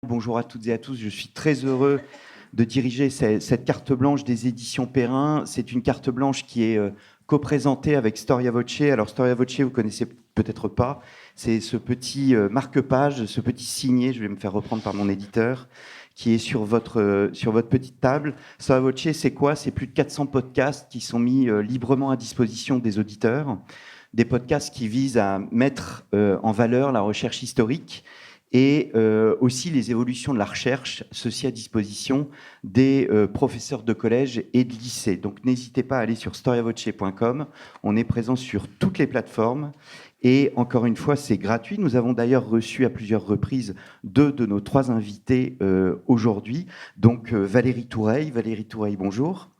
Bonjour à toutes et à tous, je suis très heureux de diriger cette carte blanche des éditions Perrin. C'est une carte blanche qui est co-présentée avec Storia Voce. Alors Storia Voce, vous connaissez peut-être pas, c'est ce petit marque-page, ce petit signet, je vais me faire reprendre par mon éditeur, qui est sur votre petite table. Storia Voce, c'est quoi? C'est plus de 400 podcasts qui sont mis librement à disposition des auditeurs. Des podcasts qui visent à mettre en valeur la recherche historique et aussi les évolutions de la recherche, ceci à disposition des professeurs de collège et de lycée. Donc n'hésitez pas à aller sur storiavoce.com, on est présent sur toutes les plateformes, et encore une fois, c'est gratuit. Nous avons d'ailleurs reçu à plusieurs reprises 2 de nos 3 invités aujourd'hui. Donc Valérie Toureille, bonjour.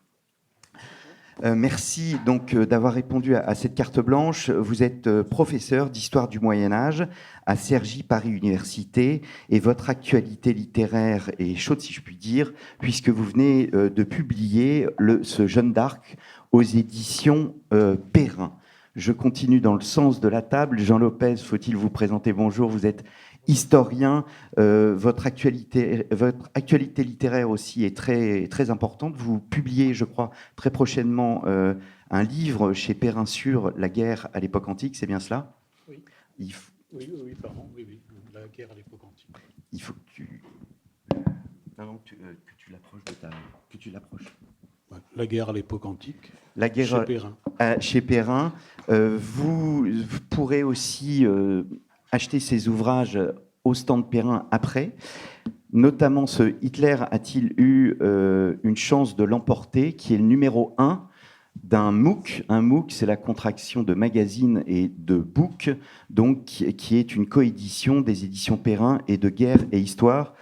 Merci donc d'avoir répondu à cette carte blanche. Vous êtes professeur d'histoire du Moyen-Âge à Cergy Paris Université, et votre actualité littéraire est chaude, si je puis dire, puisque vous venez de publier ce Jeanne d'Arc aux éditions Perrin. Je continue dans le sens de la table. Jean Lopez, faut-il vous présenter? Bonjour, vous êtes historien. Votre actualité littéraire aussi est très, très importante. Vous publiez, je crois, très prochainement un livre chez Perrin sur la guerre à l'époque antique, c'est bien cela? Oui. Oui, pardon. Oui, la guerre à l'époque antique. Il faut que tu... Pardon, que tu l'approches de ta... Que tu l'approches. La guerre à l'époque antique. La guerre chez Perrin. Chez Perrin. Vous pourrez aussi acheter ces ouvrages au stand Perrin après. Notamment ce Hitler a-t-il eu une chance de l'emporter, qui est le numéro 1 d'un MOOC. Un MOOC, c'est la contraction de magazine et de book, donc qui est une coédition des éditions Perrin et de Guerre et Histoire.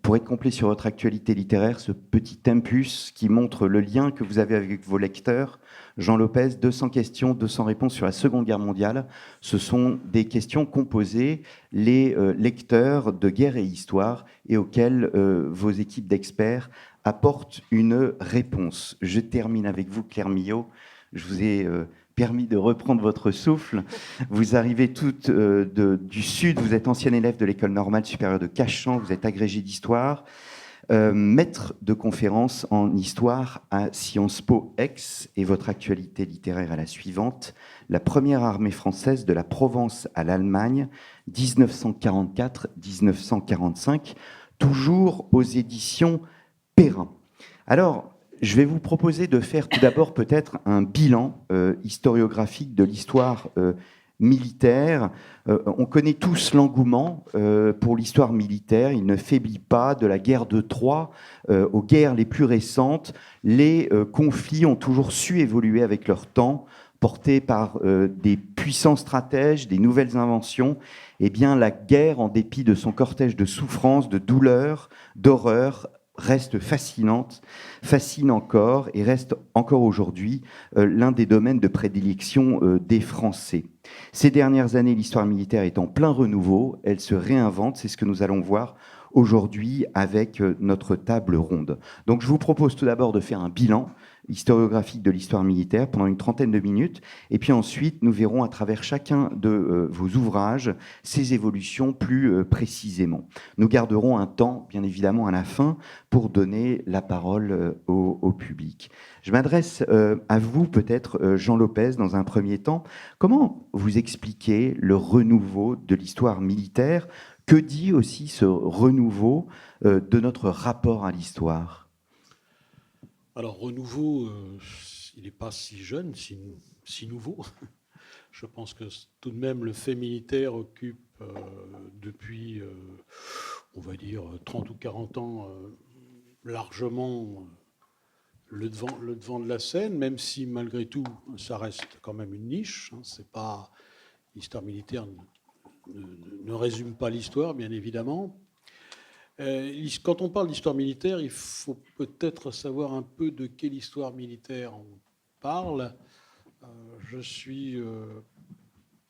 Pour être complet sur votre actualité littéraire, ce petit tempus qui montre le lien que vous avez avec vos lecteurs. Jean Lopez, 200 questions, 200 réponses sur la Seconde Guerre mondiale. Ce sont des questions qu'ont posées les lecteurs de Guerre et Histoire et auxquelles vos équipes d'experts apportent une réponse. Je termine avec vous, Claire Millot. Je vous ai permis de reprendre votre souffle. Vous arrivez toutes du Sud, vous êtes ancienne élève de l'École normale supérieure de Cachan, vous êtes agrégée d'histoire, maître de conférence en histoire à Sciences Po Aix, et votre actualité littéraire est la suivante: la première armée française de la Provence à l'Allemagne, 1944-1945, toujours aux éditions Perrin. Alors, je vais vous proposer de faire tout d'abord peut-être un bilan historiographique de l'histoire militaire. On connaît tous l'engouement pour l'histoire militaire. Il ne faiblit pas, de la guerre de Troie aux guerres les plus récentes. Les conflits ont toujours su évoluer avec leur temps, portés par des puissants stratèges, des nouvelles inventions. Eh bien, la guerre, en dépit de son cortège de souffrances, de douleurs, d'horreurs, reste fascine encore, et reste encore aujourd'hui l'un des domaines de prédilection des Français. Ces dernières années, l'histoire militaire est en plein renouveau, elle se réinvente, c'est ce que nous allons voir aujourd'hui avec notre table ronde. Donc je vous propose tout d'abord de faire un bilan historiographique de l'histoire militaire pendant une trentaine de minutes, et puis ensuite nous verrons à travers chacun de vos ouvrages ces évolutions plus précisément. Nous garderons un temps, bien évidemment, à la fin pour donner la parole au public. Je m'adresse à vous, peut-être, Jean Lopez, dans un premier temps. Comment vous expliquez le renouveau de l'histoire militaire? Que dit aussi ce renouveau de notre rapport à l'histoire? Alors, renouveau, il n'est pas si jeune, si nouveau. Je pense que tout de même, le fait militaire occupe depuis, on va dire, 30 ou 40 ans, largement le devant de la scène, même si, malgré tout, ça reste quand même une niche. C'est pas... L'histoire militaire ne résume pas l'histoire, bien évidemment. Quand on parle d'histoire militaire, il faut peut-être savoir un peu de quelle histoire militaire on parle. Je suis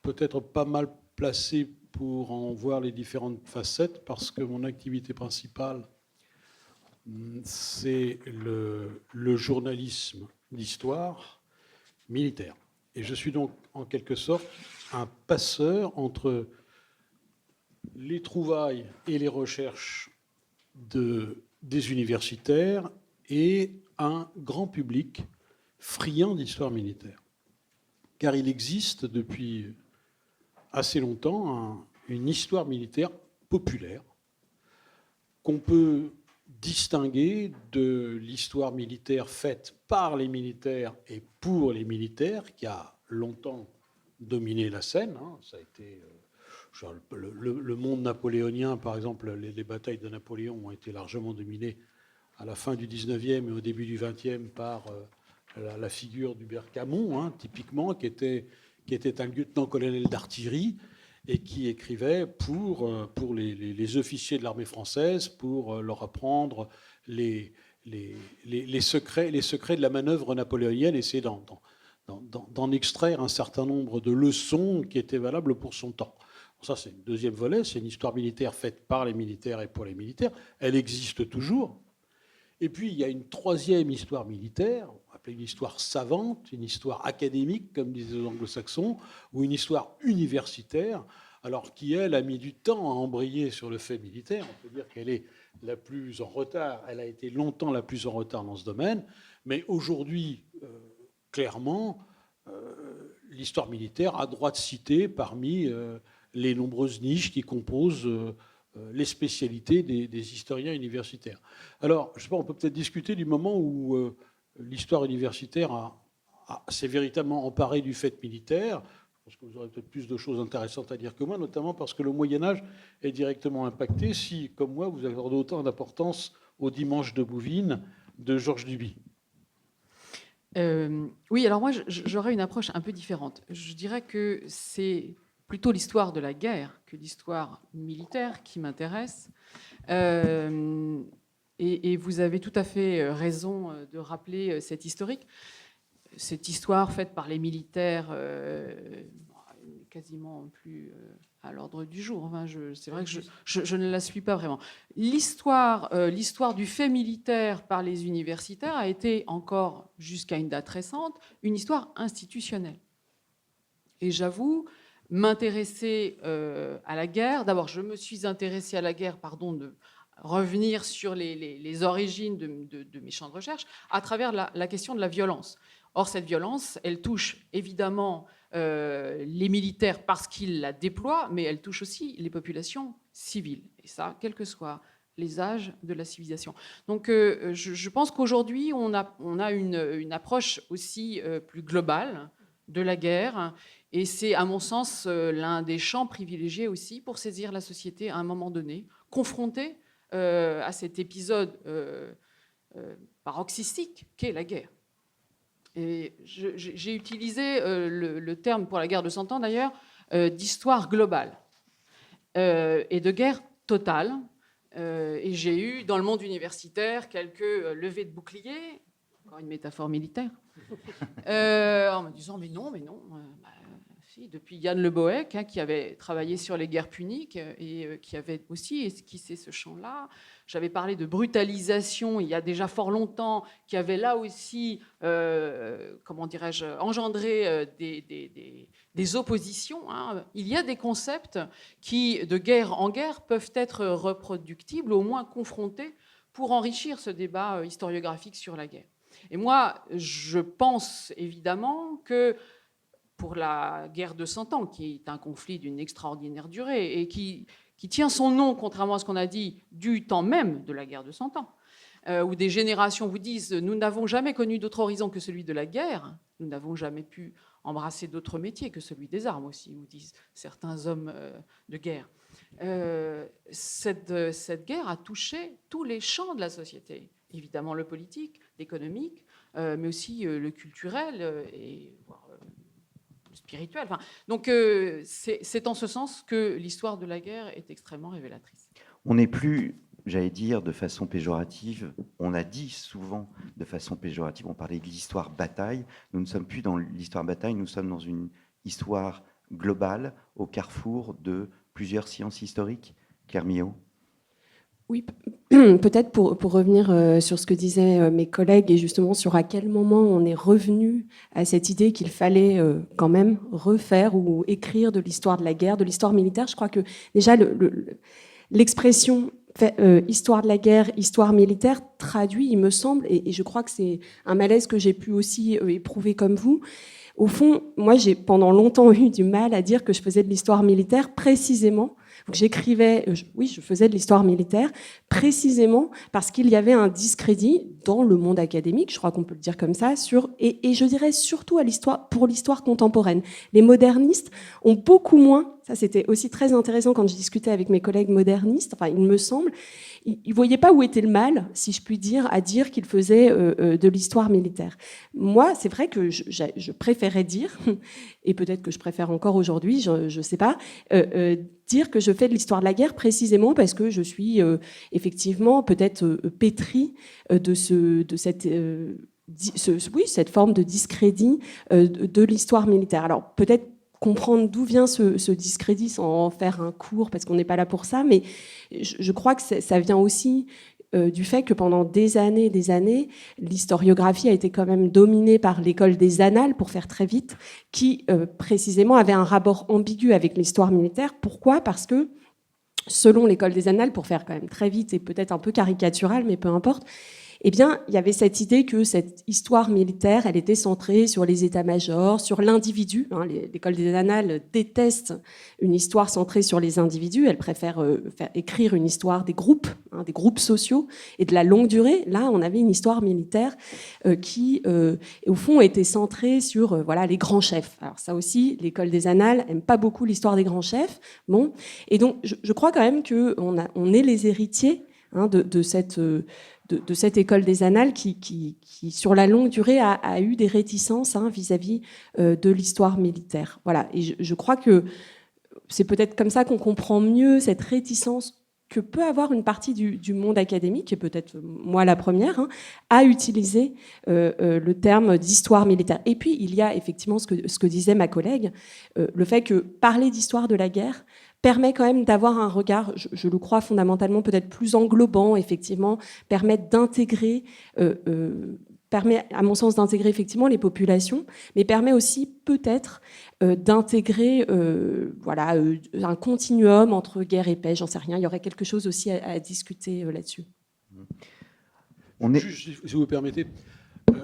peut-être pas mal placé pour en voir les différentes facettes, parce que mon activité principale, c'est le journalisme d'histoire militaire. Et je suis donc en quelque sorte un passeur entre les trouvailles et les recherches des universitaires et un grand public friand d'histoire militaire. Car il existe depuis assez longtemps une histoire militaire populaire qu'on peut distinguer de l'histoire militaire faite par les militaires et pour les militaires, qui a longtemps dominé la scène. Ça a été le monde napoléonien, par exemple, les batailles de Napoléon ont été largement dominées à la fin du 19e et au début du 20e par la figure d'Hubert Camon, typiquement, qui était un lieutenant-colonel d'artillerie et qui écrivait pour les officiers de l'armée française pour leur apprendre les secrets de la manœuvre napoléonienne, essayer d'en extraire un certain nombre de leçons qui étaient valables pour son temps. Ça, c'est le deuxième volet, c'est une histoire militaire faite par les militaires et pour les militaires. Elle existe toujours. Et puis, il y a une troisième histoire militaire, on va appeler une histoire savante, une histoire académique, comme disaient les anglo-saxons, ou une histoire universitaire, alors qui, elle, a mis du temps à embrayer sur le fait militaire. On peut dire qu'elle est la plus en retard. Elle a été longtemps la plus en retard dans ce domaine. Mais aujourd'hui, clairement, l'histoire militaire a droit de citer parmi les nombreuses niches qui composent les spécialités des historiens universitaires. Alors, je sais pas, on peut peut-être discuter du moment où l'histoire universitaire s'est véritablement emparée du fait militaire. Je pense que vous aurez peut-être plus de choses intéressantes à dire que moi, notamment parce que le Moyen-Âge est directement impacté si, comme moi, vous accordez autant d'importance au Dimanche de Bouvines de Georges Duby. Oui, alors moi, j'aurais une approche un peu différente. Je dirais que c'est plutôt l'histoire de la guerre que l'histoire militaire qui m'intéresse. Et vous avez tout à fait raison de rappeler cette historique. Cette histoire faite par les militaires, quasiment plus à l'ordre du jour. Enfin, c'est vrai que je ne la suis pas vraiment. L'histoire du fait militaire par les universitaires a été encore, jusqu'à une date récente, une histoire institutionnelle. Et j'avoue m'intéresser à la guerre. D'abord, je me suis intéressée à la guerre, de revenir sur les origines de mes champs de recherche, à travers la question de la violence. Or, cette violence, elle touche évidemment les militaires parce qu'ils la déploient, mais elle touche aussi les populations civiles. Et ça, quels que soient les âges de la civilisation. Donc, je pense qu'aujourd'hui, on a une approche aussi plus globale de la guerre. Et c'est, à mon sens, l'un des champs privilégiés aussi pour saisir la société à un moment donné, confrontée à cet épisode paroxystique qu'est la guerre. Et j'ai utilisé le terme pour la guerre de 100 ans, d'ailleurs, d'histoire globale et de guerre totale. Et j'ai eu, dans le monde universitaire, quelques levées de boucliers, encore une métaphore militaire, en me disant « mais non, depuis Yann Le Bohec, qui avait travaillé sur les guerres puniques et qui avait aussi esquissé ce champ-là. J'avais parlé de brutalisation il y a déjà fort longtemps, qui avait là aussi, engendré des oppositions. Il y a des concepts qui, de guerre en guerre, peuvent être reproductibles, au moins confrontés, pour enrichir ce débat historiographique sur la guerre. Et moi, je pense évidemment que pour la guerre de 100 ans, qui est un conflit d'une extraordinaire durée et qui tient son nom, contrairement à ce qu'on a dit, du temps même de la guerre de 100 ans, où des générations vous disent « nous n'avons jamais connu d'autre horizon que celui de la guerre, nous n'avons jamais pu embrasser d'autres métiers que celui des armes aussi », vous disent certains hommes de guerre. Cette guerre a touché tous les champs de la société, évidemment le politique, l'économique, mais aussi le culturel et spirituel. Enfin, donc c'est en ce sens que l'histoire de la guerre est extrêmement révélatrice. On n'est plus, j'allais dire, de façon péjorative, on a dit souvent de façon péjorative, on parlait de l'histoire bataille, nous ne sommes plus dans l'histoire bataille, nous sommes dans une histoire globale au carrefour de plusieurs sciences historiques. Claire Millot. Oui, peut-être pour revenir sur ce que disaient mes collègues et justement sur à quel moment on est revenu à cette idée qu'il fallait quand même refaire ou écrire de l'histoire de la guerre, de l'histoire militaire. Je crois que déjà l'expression histoire de la guerre, histoire militaire, traduit, il me semble, et je crois que c'est un malaise que j'ai pu aussi éprouver comme vous. Au fond, moi, j'ai pendant longtemps eu du mal à dire que je faisais de l'histoire militaire précisément. Donc, j'écrivais, oui, je faisais de l'histoire militaire précisément parce qu'il y avait un discrédit dans le monde académique, je crois qu'on peut le dire comme ça, et je dirais surtout pour l'histoire contemporaine. Les modernistes ont beaucoup moins, ça c'était aussi très intéressant quand je discutais avec mes collègues modernistes, enfin, il me semble, ils ne voyaient pas où était le mal, si je puis dire, à dire qu'ils faisaient de l'histoire militaire. Moi, c'est vrai que je préférais dire, et peut-être que je préfère encore aujourd'hui, je ne sais pas, dire que je fais de l'histoire de la guerre précisément parce que je suis effectivement peut-être pétrie de cette forme de discrédit de l'histoire militaire. Alors peut-être comprendre d'où vient ce discrédit sans en faire un cours, parce qu'on n'est pas là pour ça, mais je crois que ça vient aussi du fait que pendant des années, l'historiographie a été quand même dominée par l'école des annales, pour faire très vite, qui précisément avait un rapport ambigu avec l'histoire militaire. Pourquoi ? Parce que, selon l'école des annales, pour faire quand même très vite et peut-être un peu caricatural, mais peu importe, eh bien, il y avait cette idée que cette histoire militaire, elle était centrée sur les états-majors, sur l'individu. L'école des annales déteste une histoire centrée sur les individus. Elle préfère écrire une histoire des groupes sociaux et de la longue durée. Là, on avait une histoire militaire qui, au fond, était centrée sur les grands chefs. Alors ça aussi, l'école des annales n'aime pas beaucoup l'histoire des grands chefs. Bon, et donc, je crois quand même qu'on est les héritiers de cette école des annales qui, sur la longue durée, a eu des réticences vis-à-vis de l'histoire militaire. Voilà. Et je crois que c'est peut-être comme ça qu'on comprend mieux cette réticence que peut avoir une partie du monde académique, et peut-être moi la première, à utiliser le terme d'histoire militaire. Et puis, il y a effectivement ce que disait ma collègue, le fait que parler d'histoire de la guerre permet quand même d'avoir un regard, je le crois fondamentalement, peut-être plus englobant, effectivement, permet d'intégrer, permet à mon sens d'intégrer effectivement les populations, mais permet aussi peut-être d'intégrer un continuum entre guerre et paix, j'en sais rien, il y aurait quelque chose aussi à discuter là-dessus. Juste, si vous permettez,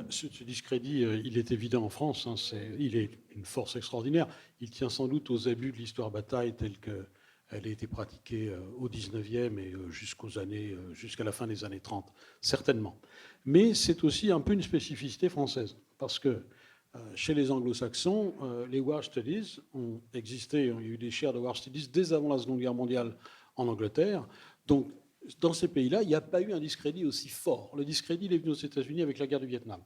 ce discrédit, il est évident en France, il est une force extraordinaire. Il tient sans doute aux abus de l'histoire bataille telle qu'elle a été pratiquée au 19e et jusqu'à la fin des années 30, certainement. Mais c'est aussi un peu une spécificité française, parce que chez les anglo-saxons, les War Studies ont existé, il y a eu des chaires de War Studies dès avant la Seconde Guerre mondiale en Angleterre. Donc, dans ces pays-là, il n'y a pas eu un discrédit aussi fort. Le discrédit, il est venu aux États-Unis avec la guerre du Vietnam.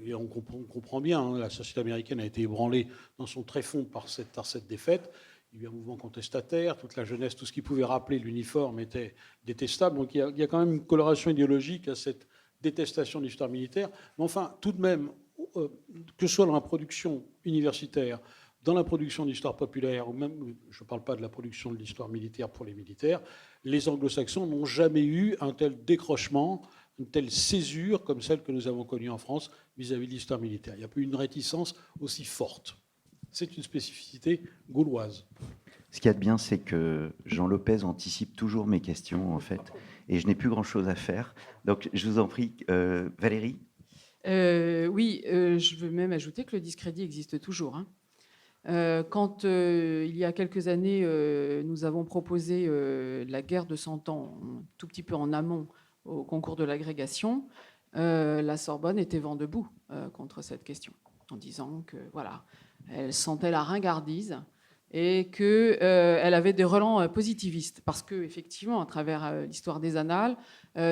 Et on comprend bien, la société américaine a été ébranlée dans son tréfonds par cette défaite. Il y a eu un mouvement contestataire, toute la jeunesse, tout ce qui pouvait rappeler l'uniforme était détestable. Donc il y a quand même une coloration idéologique à cette détestation de l'histoire militaire. Mais enfin, tout de même, que ce soit dans la production universitaire, dans la production d'histoire populaire, ou même, je ne parle pas de la production de l'histoire militaire pour les militaires, les anglo-saxons n'ont jamais eu un tel décrochement, une telle césure comme celle que nous avons connue en France vis-à-vis de l'histoire militaire. Il n'y a pas eu une réticence aussi forte. C'est une spécificité gauloise. Ce qu'il y a de bien, c'est que Jean Lopez anticipe toujours mes questions, en fait, et je n'ai plus grand-chose à faire. Donc, je vous en prie, Valérie. Oui, je veux même ajouter que le discrédit existe toujours. Quand, il y a quelques années, nous avons proposé la guerre de 100 ans, un tout petit peu en amont, au concours de l'agrégation, la Sorbonne était vent debout contre cette question, en disant que, voilà, elle sentait la ringardise et qu'elle avait des relents positivistes, parce qu'effectivement, à travers l'histoire des annales,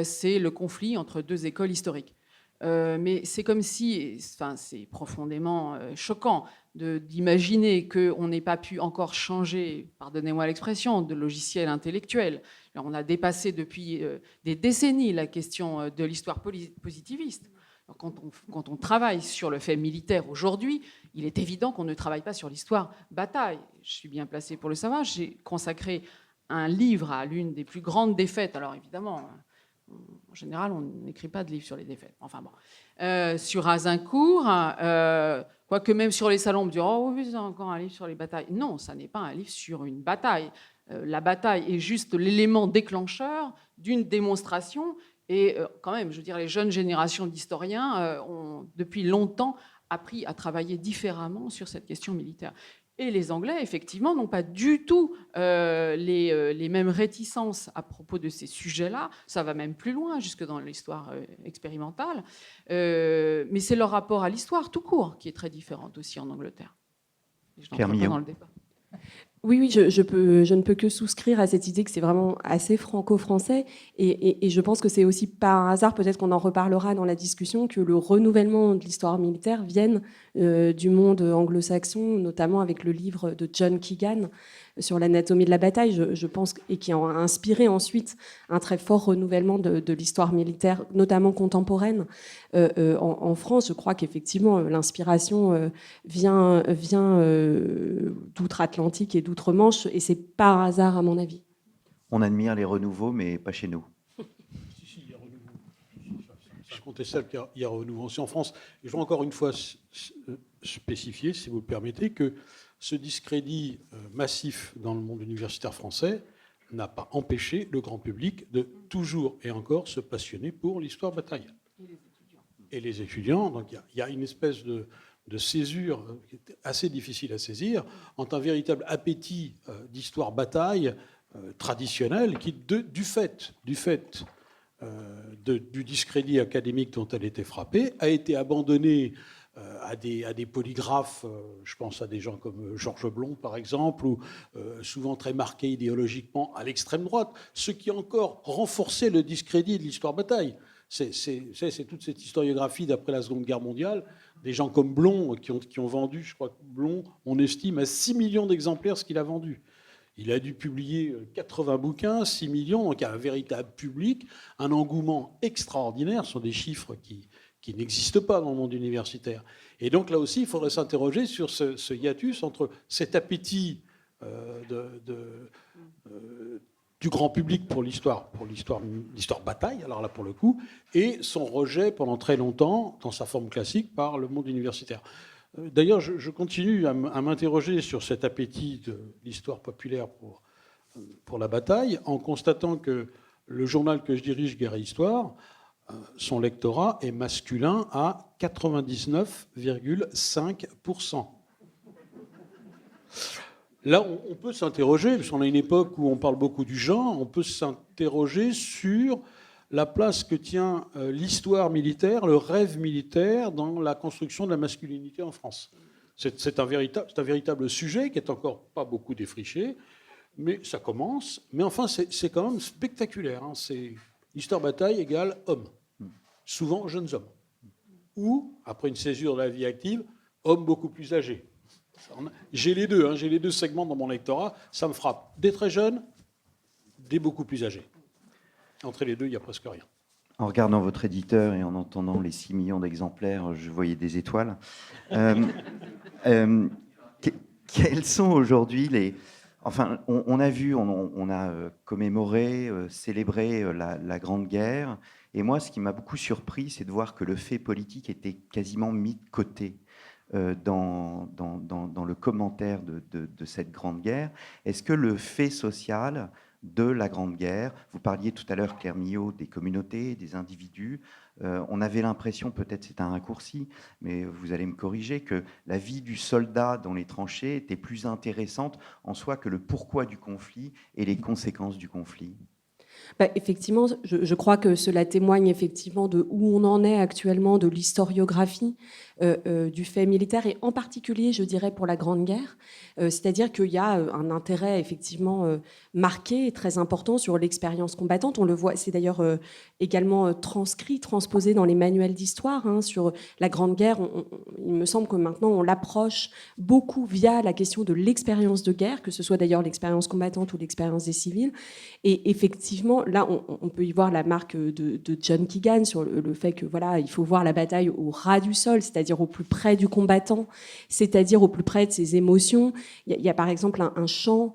c'est le conflit entre deux écoles historiques. Mais c'est comme si, enfin, c'est profondément choquant d'imaginer qu'on n'ait pas pu encore changer, pardonnez-moi l'expression, de logiciel intellectuel. Alors, on a dépassé depuis des décennies la question de l'histoire positiviste. Alors, quand on travaille sur le fait militaire aujourd'hui, il est évident qu'on ne travaille pas sur l'histoire bataille. Je suis bien placée pour le savoir. J'ai consacré un livre à l'une des plus grandes défaites. Alors évidemment, en général, on n'écrit pas de livre sur les défaites. Enfin bon, sur Azincourt, quoique même sur les salons, on me dit « Oh oui, c'est encore un livre sur les batailles ». Non, ça n'est pas un livre sur une bataille. la bataille est juste l'élément déclencheur d'une démonstration. Et quand même, je veux dire, les jeunes générations d'historiens ont depuis longtemps appris à travailler différemment sur cette question militaire. Et les Anglais, effectivement, n'ont pas du tout les mêmes réticences à propos de ces sujets-là. Ça va même plus loin, jusque dans l'histoire expérimentale. Mais c'est leur rapport à l'histoire tout court qui est très différent aussi en Angleterre. Et je n'entre pas dans le débat. Oui, je ne peux que souscrire à cette idée que c'est vraiment assez franco-français. Et je pense que c'est aussi par hasard, peut-être qu'on en reparlera dans la discussion, que le renouvellement de l'histoire militaire vienne du monde anglo-saxon, notamment avec le livre de John Keegan sur l'anatomie de la bataille, je pense, et qui a inspiré ensuite un très fort renouvellement de l'histoire militaire, notamment contemporaine. En France, je crois qu'effectivement, l'inspiration vient d'outre-Atlantique et d'outre-Manche, et c'est par hasard, à mon avis. On admire les renouveaux, mais pas chez nous. Si, il y a renouveau. Je comptais ça, il y a renouveau aussi en France. Et je veux encore une fois spécifier, si vous le permettez, que ce discrédit massif dans le monde universitaire français n'a pas empêché le grand public de toujours et encore se passionner pour l'histoire bataille. Et les étudiants. Donc il y a une espèce de césure qui est assez difficile à saisir entre un véritable appétit d'histoire bataille traditionnelle qui, du fait du discrédit académique dont elle était frappée, a été abandonnée à des polygraphes, je pense à des gens comme Georges Blond, par exemple, ou souvent très marqués idéologiquement à l'extrême droite, ce qui encore renforçait le discrédit de l'histoire bataille. C'est toute cette historiographie d'après la Seconde Guerre mondiale, des gens comme Blond qui ont vendu, je crois que Blond, on estime à 6 millions d'exemplaires ce qu'il a vendu. Il a dû publier 80 bouquins, 6 millions, donc il y a un véritable public, un engouement extraordinaire, ce sont des chiffres qui n'existent pas dans le monde universitaire. Et donc là aussi, il faudrait s'interroger sur ce hiatus entre cet appétit du grand public pour l'histoire bataille, alors là pour le coup, et son rejet pendant très longtemps, dans sa forme classique, par le monde universitaire. D'ailleurs, je continue à m'interroger sur cet appétit de l'histoire populaire pour la bataille, en constatant que le journal que je dirige, Guerre et Histoire, son lectorat est masculin à 99,5%. Là, on peut s'interroger, parce qu'on a une époque où on parle beaucoup du genre, on peut s'interroger sur la place que tient l'histoire militaire, le rêve militaire dans la construction de la masculinité en France. C'est un véritable sujet qui est encore pas beaucoup défriché, mais ça commence. Mais enfin, c'est quand même spectaculaire. Hein. C'est l'histoire bataille égale homme, souvent jeunes hommes. Ou, après une césure de la vie active, hommes beaucoup plus âgés. J'ai les deux, j'ai les deux segments dans mon lectorat, ça me frappe. Des très jeunes, des beaucoup plus âgés. Entre les deux, il n'y a presque rien. En regardant votre éditeur et en entendant les 6 millions d'exemplaires, je voyais des étoiles. Quels sont aujourd'hui les... Enfin, on a vu, on a commémoré, célébré la Grande Guerre. Et moi, ce qui m'a beaucoup surpris, c'est de voir que le fait politique était quasiment mis de côté dans le commentaire de cette Grande Guerre. Est-ce que le fait social de la Grande Guerre, vous parliez tout à l'heure, Claire Millot, des communautés, des individus, on avait l'impression, peut-être c'est un raccourci, mais vous allez me corriger, que la vie du soldat dans les tranchées était plus intéressante en soi que le pourquoi du conflit et les conséquences du conflit. Effectivement, je crois que cela témoigne effectivement de où on en est actuellement, de l'historiographie du fait militaire, et en particulier, je dirais, pour la Grande Guerre. C'est-à-dire qu'il y a un intérêt effectivement marqué et très important sur l'expérience combattante. On le voit, c'est d'ailleurs également transposé dans les manuels d'histoire sur la Grande Guerre. Il me semble que maintenant, on l'approche beaucoup via la question de l'expérience de guerre, que ce soit d'ailleurs l'expérience combattante ou l'expérience des civils. Et effectivement, là, on peut y voir la marque de John Keegan sur le fait que voilà, il faut voir la bataille au ras du sol, c'est-à-dire au plus près du combattant, c'est-à-dire au plus près de ses émotions. Il y a par exemple un champ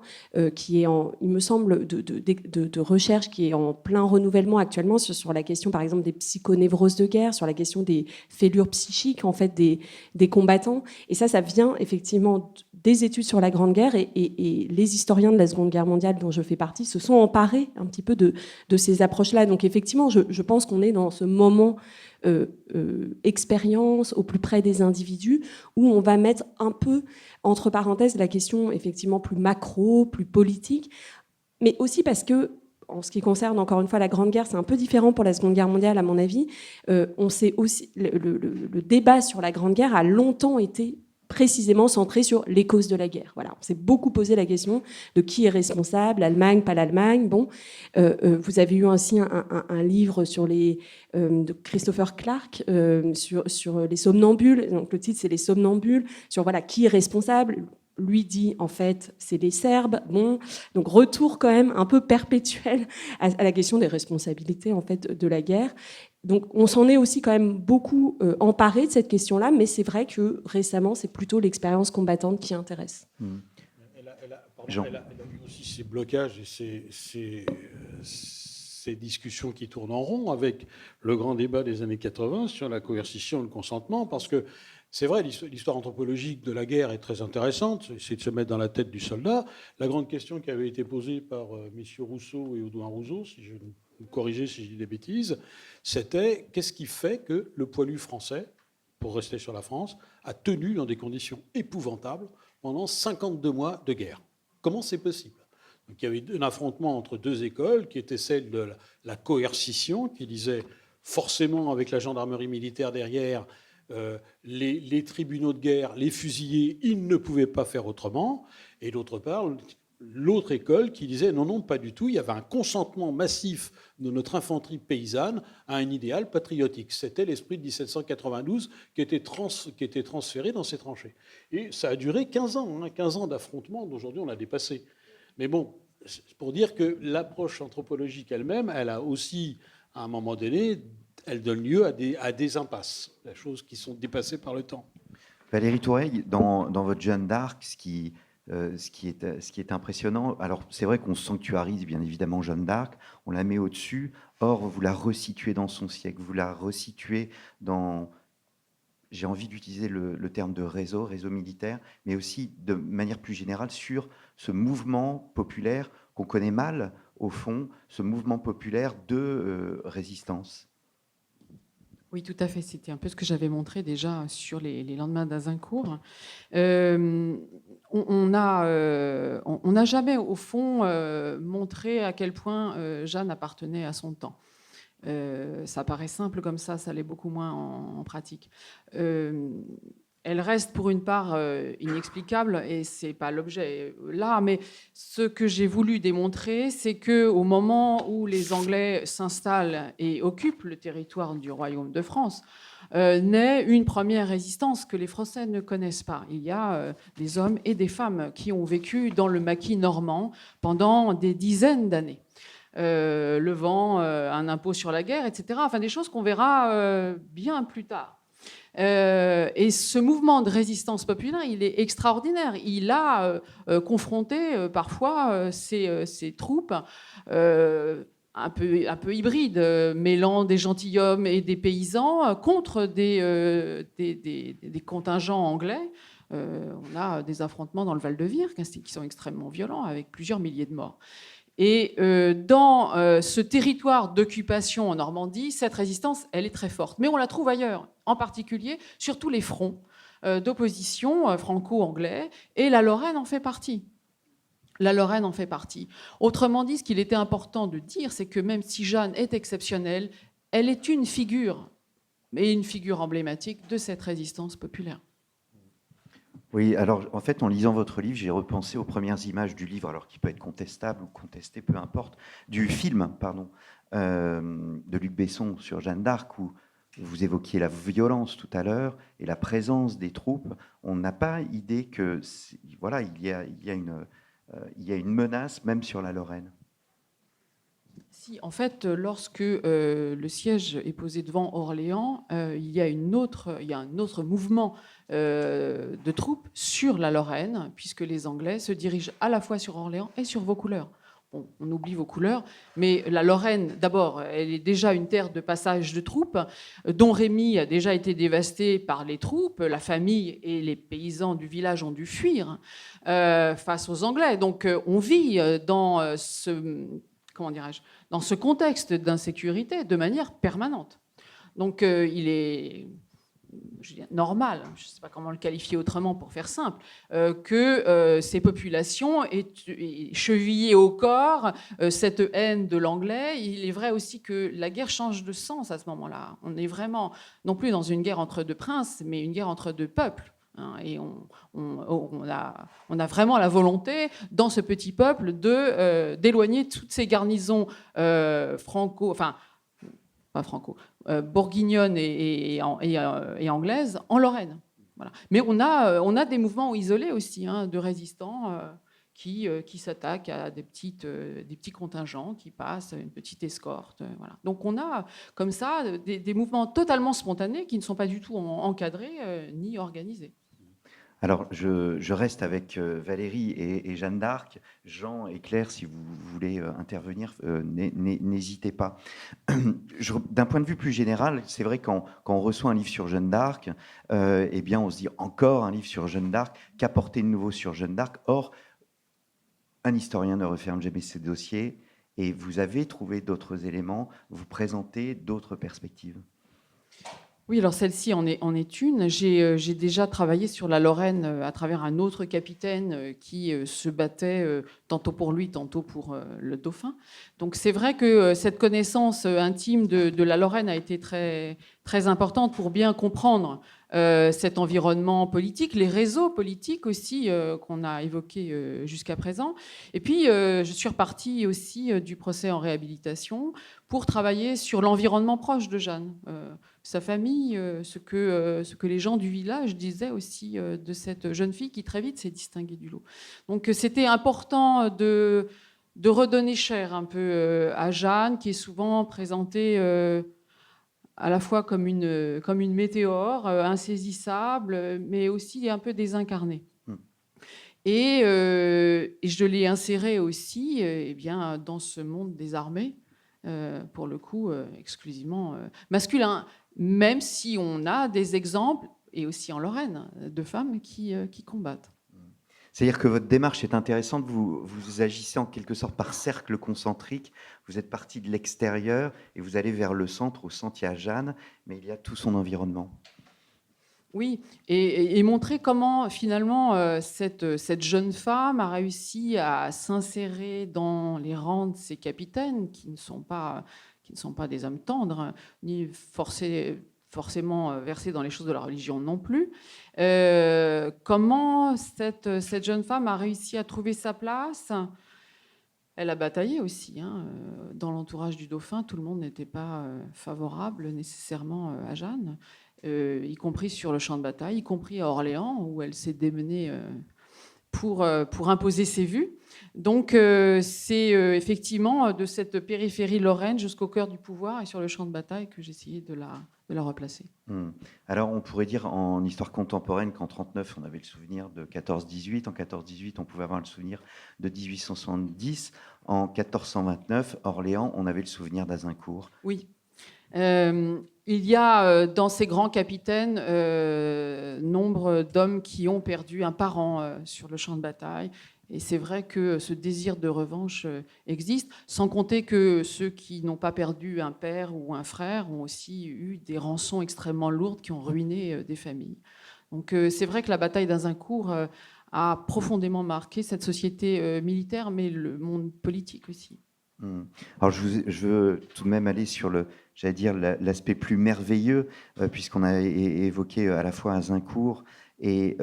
qui est il me semble, de recherche qui est en plein renouvellement actuellement sur la question, par exemple, des psychonévroses de guerre, sur la question des fêlures psychiques en fait des combattants. Et ça vient effectivement des études sur la Grande Guerre et les historiens de la Seconde Guerre mondiale dont je fais partie se sont emparés un petit peu de ces approches-là. Donc effectivement, je pense qu'on est dans ce moment expérience au plus près des individus où on va mettre un peu entre parenthèses la question effectivement plus macro, plus politique, mais aussi parce que en ce qui concerne encore une fois la Grande Guerre, c'est un peu différent pour la Seconde Guerre mondiale à mon avis. On sait aussi le débat sur la Grande Guerre a longtemps été précisément centré sur les causes de la guerre. Voilà, on s'est beaucoup posé la question de qui est responsable, l'Allemagne, pas l'Allemagne. Bon, vous avez eu ainsi un livre sur de Christopher Clark sur les somnambules. Donc le titre c'est les somnambules. Sur voilà qui est responsable. Lui dit en fait c'est les Serbes. Bon, donc retour quand même un peu perpétuel à la question des responsabilités en fait de la guerre. Donc on s'en est aussi quand même beaucoup emparé de cette question-là, mais c'est vrai que récemment c'est plutôt l'expérience combattante qui intéresse. Elle a eu aussi ces blocages et ces discussions qui tournent en rond avec le grand débat des années 80 sur la coercition et le consentement, parce que c'est vrai, l'histoire anthropologique de la guerre est très intéressante, c'est de se mettre dans la tête du soldat. La grande question qui avait été posée par messieurs Rousseau et Audouin Rousseau, si je me corrigez si je dis des bêtises, c'était qu'est-ce qui fait que le poilu français, pour rester sur la France, a tenu dans des conditions épouvantables pendant 52 mois de guerre. Comment c'est possible ? Donc, il y avait un affrontement entre deux écoles qui était celle de la coercition, qui disait forcément avec la gendarmerie militaire derrière, les tribunaux de guerre, les fusillés, ils ne pouvaient pas faire autrement. Et d'autre part, l'autre école qui disait non, pas du tout, il y avait un consentement massif de notre infanterie paysanne à un idéal patriotique. C'était l'esprit de 1792 qui était transféré dans ces tranchées. Et ça a duré 15 ans, 15 ans d'affrontement, d'aujourd'hui on l'a dépassé. Mais bon, c'est pour dire que l'approche anthropologique elle-même, elle a aussi, à un moment donné, elle donne lieu à des impasses, des choses qui sont dépassées par le temps. Valérie Toureille, dans votre Jeanne d'Arc, ce qui est impressionnant, alors c'est vrai qu'on sanctuarise bien évidemment Jeanne d'Arc, on la met au-dessus, or vous la resituez dans son siècle, vous la resituez dans, j'ai envie d'utiliser le terme de réseau militaire, mais aussi de manière plus générale sur ce mouvement populaire qu'on connaît mal, au fond, ce mouvement populaire de résistance. Oui, tout à fait. C'était un peu ce que j'avais montré déjà sur les lendemains d'Azincourt. On n'a jamais, au fond, montré à quel point Jeanne appartenait à son temps. Ça paraît simple comme ça l'est beaucoup moins en pratique. Elle reste pour une part inexplicable et c'est pas l'objet là, mais ce que j'ai voulu démontrer, c'est que au moment où les Anglais s'installent et occupent le territoire du Royaume de France, naît une première résistance que les Français ne connaissent pas. Il y a des hommes et des femmes qui ont vécu dans le maquis normand pendant des dizaines d'années. Levant un impôt sur la guerre, etc. Enfin, des choses qu'on verra bien plus tard. Et ce mouvement de résistance populaire, il est extraordinaire. Il a confronté parfois ces troupes un peu hybrides, mêlant des gentilshommes et des paysans contre des contingents anglais. On a des affrontements dans le Val-de-Vire qui sont extrêmement violents, avec plusieurs milliers de morts. Et dans ce territoire d'occupation en Normandie, cette résistance, elle est très forte. Mais on la trouve ailleurs, en particulier sur tous les fronts d'opposition franco-anglais, et la Lorraine en fait partie. La Lorraine en fait partie. Autrement dit, ce qu'il était important de dire, c'est que même si Jeanne est exceptionnelle, elle est une figure, et une figure emblématique de cette résistance populaire. Oui, alors en fait, en lisant votre livre, j'ai repensé aux premières images du livre, alors qui peut être contestable ou contesté, peu importe, du film, pardon, de Luc Besson sur Jeanne d'Arc, où vous évoquiez la violence tout à l'heure et la présence des troupes. On n'a pas idée que, voilà, il y a une menace même sur la Lorraine. Si, en fait, lorsque le siège est posé devant Orléans, il y a un autre mouvement de troupes sur la Lorraine, puisque les Anglais se dirigent à la fois sur Orléans et sur Vaucouleurs. on oublie vos couleurs, mais la Lorraine, d'abord, elle est déjà une terre de passage de troupes, dont Rémy a déjà été dévasté par les troupes. La famille et les paysans du village ont dû fuir face aux Anglais. Donc on vit dans dans ce contexte d'insécurité de manière permanente. Donc il est normal, je ne sais pas comment le qualifier autrement pour faire simple, que ces populations aient chevillé au corps cette haine de l'anglais. Il est vrai aussi que la guerre change de sens à ce moment-là. On est vraiment non plus dans une guerre entre deux princes, mais une guerre entre deux peuples. Et on a vraiment la volonté, dans ce petit peuple, d'éloigner toutes ces garnisons bourguignonne et anglaise en Lorraine. Voilà. Mais on a des mouvements isolés aussi de résistants qui s'attaquent à des petits contingents qui passent, une petite escorte. Voilà. Donc on a comme ça des mouvements totalement spontanés qui ne sont pas du tout encadrés ni organisés. Alors, je reste avec Valérie et Jeanne d'Arc. Jean et Claire, si vous voulez intervenir, n'hésitez pas. D'un point de vue plus général, c'est vrai quand on reçoit un livre sur Jeanne d'Arc, eh bien, on se dit encore un livre sur Jeanne d'Arc, qu'apporter de nouveau sur Jeanne d'Arc? Or, un historien ne referme jamais ses dossiers, et vous avez trouvé d'autres éléments, vous présentez d'autres perspectives. Oui, alors celle-ci en est une. J'ai déjà travaillé sur la Lorraine à travers un autre capitaine qui se battait tantôt pour lui, tantôt pour le dauphin. Donc c'est vrai que cette connaissance intime de la Lorraine a été très, très importante pour bien comprendre cet environnement politique, les réseaux politiques aussi qu'on a évoqués jusqu'à présent. Et puis, je suis repartie aussi du procès en réhabilitation pour travailler sur l'environnement proche de Jeanne. Sa famille, ce que les gens du village disaient aussi de cette jeune fille qui très vite s'est distinguée du lot. Donc c'était important de redonner chair un peu à Jeanne, qui est souvent présentée à la fois comme une météore, insaisissable, mais aussi un peu désincarnée. Et je l'ai insérée aussi eh bien, dans ce monde des armées, pour le coup exclusivement masculin, même si on a des exemples, et aussi en Lorraine, de femmes qui combattent. C'est-à-dire que votre démarche est intéressante, vous agissez en quelque sorte par cercle concentrique, vous êtes parti de l'extérieur et vous allez vers le centre, au centre il y a Jeanne, mais il y a tout son environnement. Oui, et montrer comment finalement cette jeune femme a réussi à s'insérer dans les rangs de ses capitaines, qui ne sont pas des hommes tendres, ni forcément versés dans les choses de la religion non plus. Comment cette jeune femme a réussi à trouver sa place? Elle a bataillé aussi. Dans l'entourage du dauphin, tout le monde n'était pas favorable nécessairement à Jeanne. Y compris sur le champ de bataille, y compris à Orléans, où elle s'est démenée pour imposer ses vues. Donc c'est effectivement de cette périphérie lorraine jusqu'au cœur du pouvoir et sur le champ de bataille que j'ai essayé de la replacer. Alors on pourrait dire en histoire contemporaine qu'en 1939, on avait le souvenir de 14-18, en 14-18, on pouvait avoir le souvenir de 1870, en 1429, Orléans, on avait le souvenir d'Azincourt. Oui. Il y a dans ces grands capitaines nombre d'hommes qui ont perdu un parent sur le champ de bataille. Et c'est vrai que ce désir de revanche existe, sans compter que ceux qui n'ont pas perdu un père ou un frère ont aussi eu des rançons extrêmement lourdes qui ont ruiné des familles. Donc c'est vrai que la bataille d'Azincourt a profondément marqué cette société militaire, mais le monde politique aussi. Alors je veux tout de même aller sur l'aspect plus merveilleux, puisqu'on a évoqué à la fois Azincourt et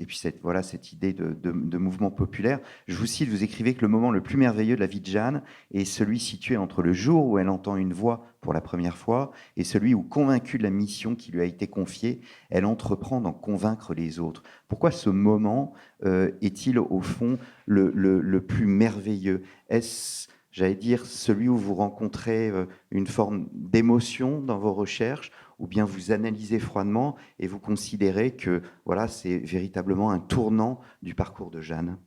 puis cette idée de mouvement populaire. Je vous cite, vous écrivez que le moment le plus merveilleux de la vie de Jeanne est celui situé entre le jour où elle entend une voix pour la première fois et celui où, convaincue de la mission qui lui a été confiée, elle entreprend d'en convaincre les autres. Pourquoi ce moment est-il au fond le plus merveilleux? Est-ce, j'allais dire, celui où vous rencontrez une forme d'émotion dans vos recherches, ou bien vous analysez froidement et vous considérez que voilà, c'est véritablement un tournant du parcours de Jeanne?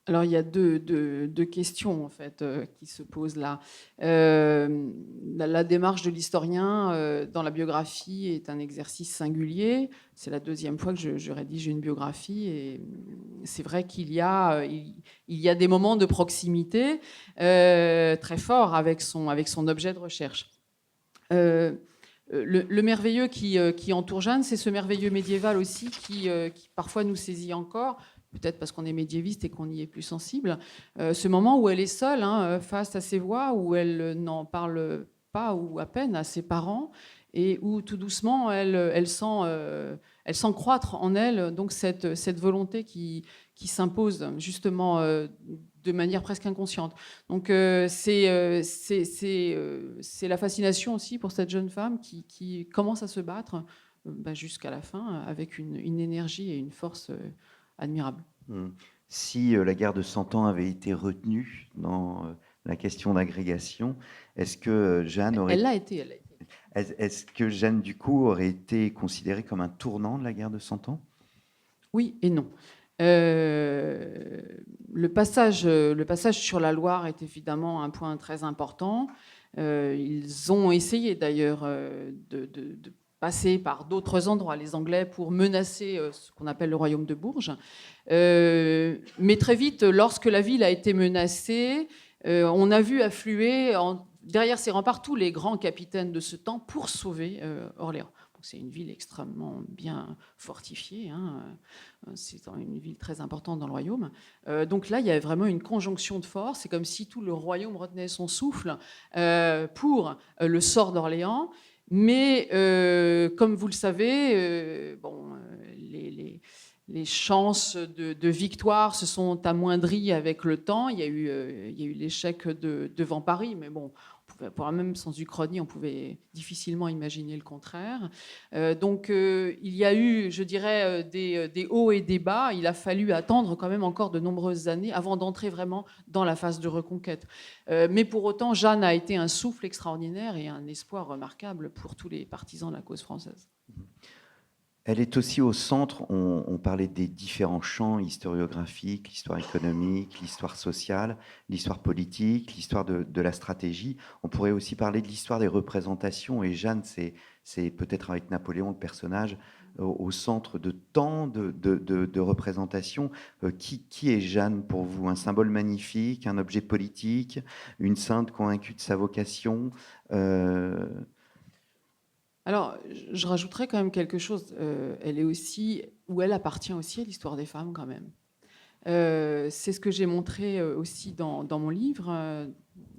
Alors, il y a deux questions en fait qui se posent là. La démarche de l'historien dans la biographie est un exercice singulier. C'est la deuxième fois que je rédige une biographie et c'est vrai qu'il y a des moments de proximité très forts avec son objet de recherche. Le merveilleux qui entoure Jeanne, c'est ce merveilleux médiéval aussi qui parfois nous saisit encore. Peut-être parce qu'on est médiéviste et qu'on y est plus sensible, ce moment où elle est seule face à ses voix, où elle n'en parle pas ou à peine à ses parents, et où tout doucement elle sent croître en elle donc cette volonté qui s'impose justement de manière presque inconsciente. Donc c'est la fascination aussi pour cette jeune femme qui commence à se battre jusqu'à la fin avec une énergie et une force admirable. Si la guerre de 100 ans avait été retenue dans la question d'agrégation, est-ce que Jeanne aurait... Elle l'a été. Est-ce que Jeanne, du coup, aurait été considérée comme un tournant de la guerre de 100 ans? Oui et non. Le passage sur la Loire est évidemment un point très important. Ils ont essayé d'ailleurs de passer par d'autres endroits, les Anglais, pour menacer ce qu'on appelle le royaume de Bourges. Mais très vite, lorsque la ville a été menacée, on a vu affluer derrière ses remparts tous les grands capitaines de ce temps pour sauver Orléans. C'est une ville extrêmement bien fortifiée. C'est une ville très importante dans le royaume. Donc là, il y avait vraiment une conjonction de forces. C'est comme si tout le royaume retenait son souffle pour le sort d'Orléans. Mais comme vous le savez, les chances de victoire se sont amoindries avec le temps. Il y a eu l'échec devant Paris, mais bon, même sans uchronie, on pouvait difficilement imaginer le contraire. Donc il y a eu, je dirais, des hauts et des bas. Il a fallu attendre quand même encore de nombreuses années avant d'entrer vraiment dans la phase de reconquête. Mais pour autant, Jeanne a été un souffle extraordinaire et un espoir remarquable pour tous les partisans de la cause française. Elle est aussi au centre, on parlait des différents champs historiographiques, l'histoire économique, l'histoire sociale, l'histoire politique, l'histoire de la stratégie. On pourrait aussi parler de l'histoire des représentations, et Jeanne, c'est peut-être avec Napoléon le personnage au centre de tant de représentations. Qui est Jeanne pour vous? Un symbole magnifique, un objet politique, une sainte convaincue de sa vocation Alors, je rajouterais quand même quelque chose. Elle appartient aussi à l'histoire des femmes quand même. C'est ce que j'ai montré aussi dans mon livre.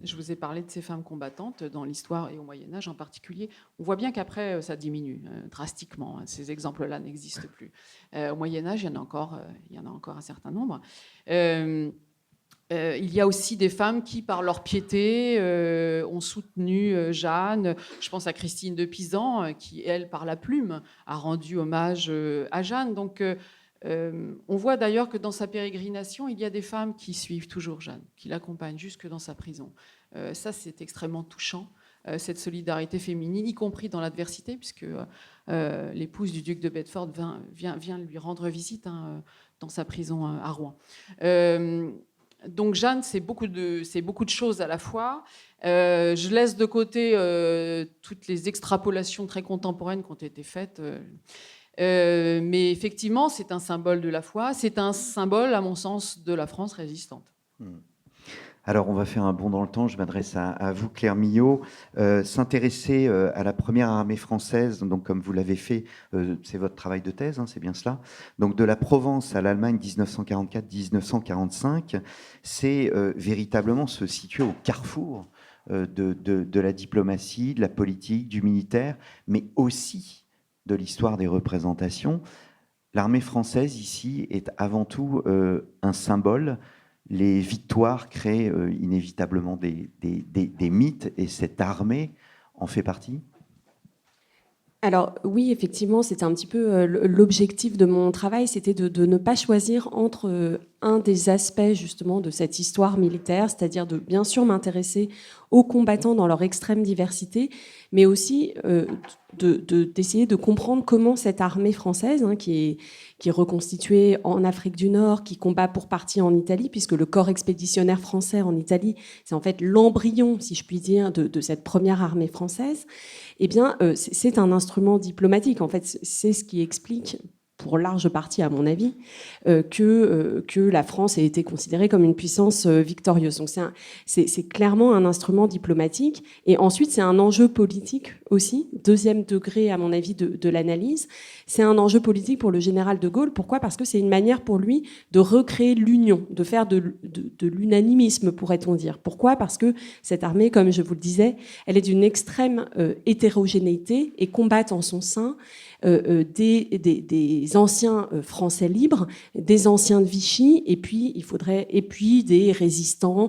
Je vous ai parlé de ces femmes combattantes dans l'histoire et au Moyen-Âge en particulier. On voit bien qu'après, ça diminue drastiquement. Ces exemples-là n'existent plus. Au Moyen-Âge, il y en a encore un certain nombre. Il y a aussi des femmes qui, par leur piété, ont soutenu Jeanne. Je pense à Christine de Pisan, qui, elle, par la plume, a rendu hommage à Jeanne. Donc, on voit d'ailleurs que dans sa pérégrination, il y a des femmes qui suivent toujours Jeanne, qui l'accompagnent jusque dans sa prison. Ça, c'est extrêmement touchant, cette solidarité féminine, y compris dans l'adversité, puisque l'épouse du duc de Bedford vient lui rendre visite dans sa prison à Rouen. Donc Jeanne, c'est beaucoup de choses à la fois. Je laisse de côté toutes les extrapolations très contemporaines qui ont été faites. Mais effectivement, c'est un symbole de la foi. C'est un symbole, à mon sens, de la France résistante. Alors, on va faire un bond dans le temps. Je m'adresse à vous, Claire Millot. S'intéresser à la première armée française, donc comme vous l'avez fait, c'est votre travail de thèse, c'est bien cela. Donc, de la Provence à l'Allemagne 1944-1945, c'est véritablement se situer au carrefour de la diplomatie, de la politique, du militaire, mais aussi de l'histoire des représentations. L'armée française, ici, est avant tout un symbole. Les victoires créent inévitablement des mythes, et cette armée en fait partie? Alors oui, effectivement, c'était un petit peu l'objectif de mon travail, c'était de ne pas choisir entre un des aspects justement de cette histoire militaire, c'est-à-dire de bien sûr m'intéresser aux combattants dans leur extrême diversité, mais aussi d'essayer de comprendre comment cette armée française, hein, qui est reconstituée en Afrique du Nord, qui combat pour partie en Italie, puisque le corps expéditionnaire français en Italie, c'est en fait l'embryon, si je puis dire, de cette première armée française, eh bien, c'est un instrument diplomatique. En fait, c'est ce qui explique, pour large partie à mon avis, que la France ait été considérée comme une puissance victorieuse. Donc c'est clairement un instrument diplomatique. Et ensuite, c'est un enjeu politique aussi, deuxième degré à mon avis de l'analyse. C'est un enjeu politique pour le général de Gaulle. Pourquoi ? Parce que c'est une manière pour lui de recréer l'union, de faire de l'unanimisme, pourrait-on dire. Pourquoi ? Parce que cette armée, comme je vous le disais, elle est d'une extrême hétérogénéité et combat en son sein des anciens Français libres, des anciens de Vichy, et puis des résistants,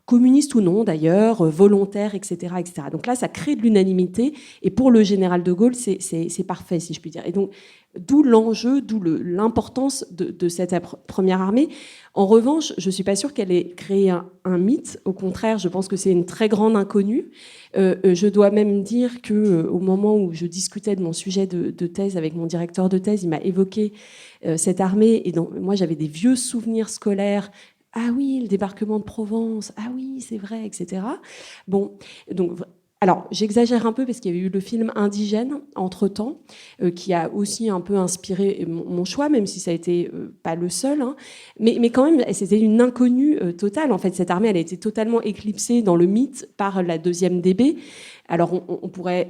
communistes ou non d'ailleurs, volontaires, etc., etc. Donc là, ça crée de l'unanimité, et pour le général de Gaulle, c'est parfait, si je puis dire. Et donc, d'où l'enjeu, d'où l'importance de cette première armée. En revanche, je ne suis pas sûre qu'elle ait créé un mythe. Au contraire, je pense que c'est une très grande inconnue. Je dois même dire qu'au moment où je discutais de mon sujet de thèse avec mon directeur de thèse, il m'a évoqué cette armée. Et donc, moi, j'avais des vieux souvenirs scolaires. Ah oui, le débarquement de Provence. Ah oui, c'est vrai, etc. Bon, donc... Alors, j'exagère un peu parce qu'il y avait eu le film Indigène, entre-temps, qui a aussi un peu inspiré mon choix, même si ça a été pas le seul. Hein. Mais quand même, c'était une inconnue totale. En fait, cette armée, elle a été totalement éclipsée dans le mythe par la 2e DB. Alors,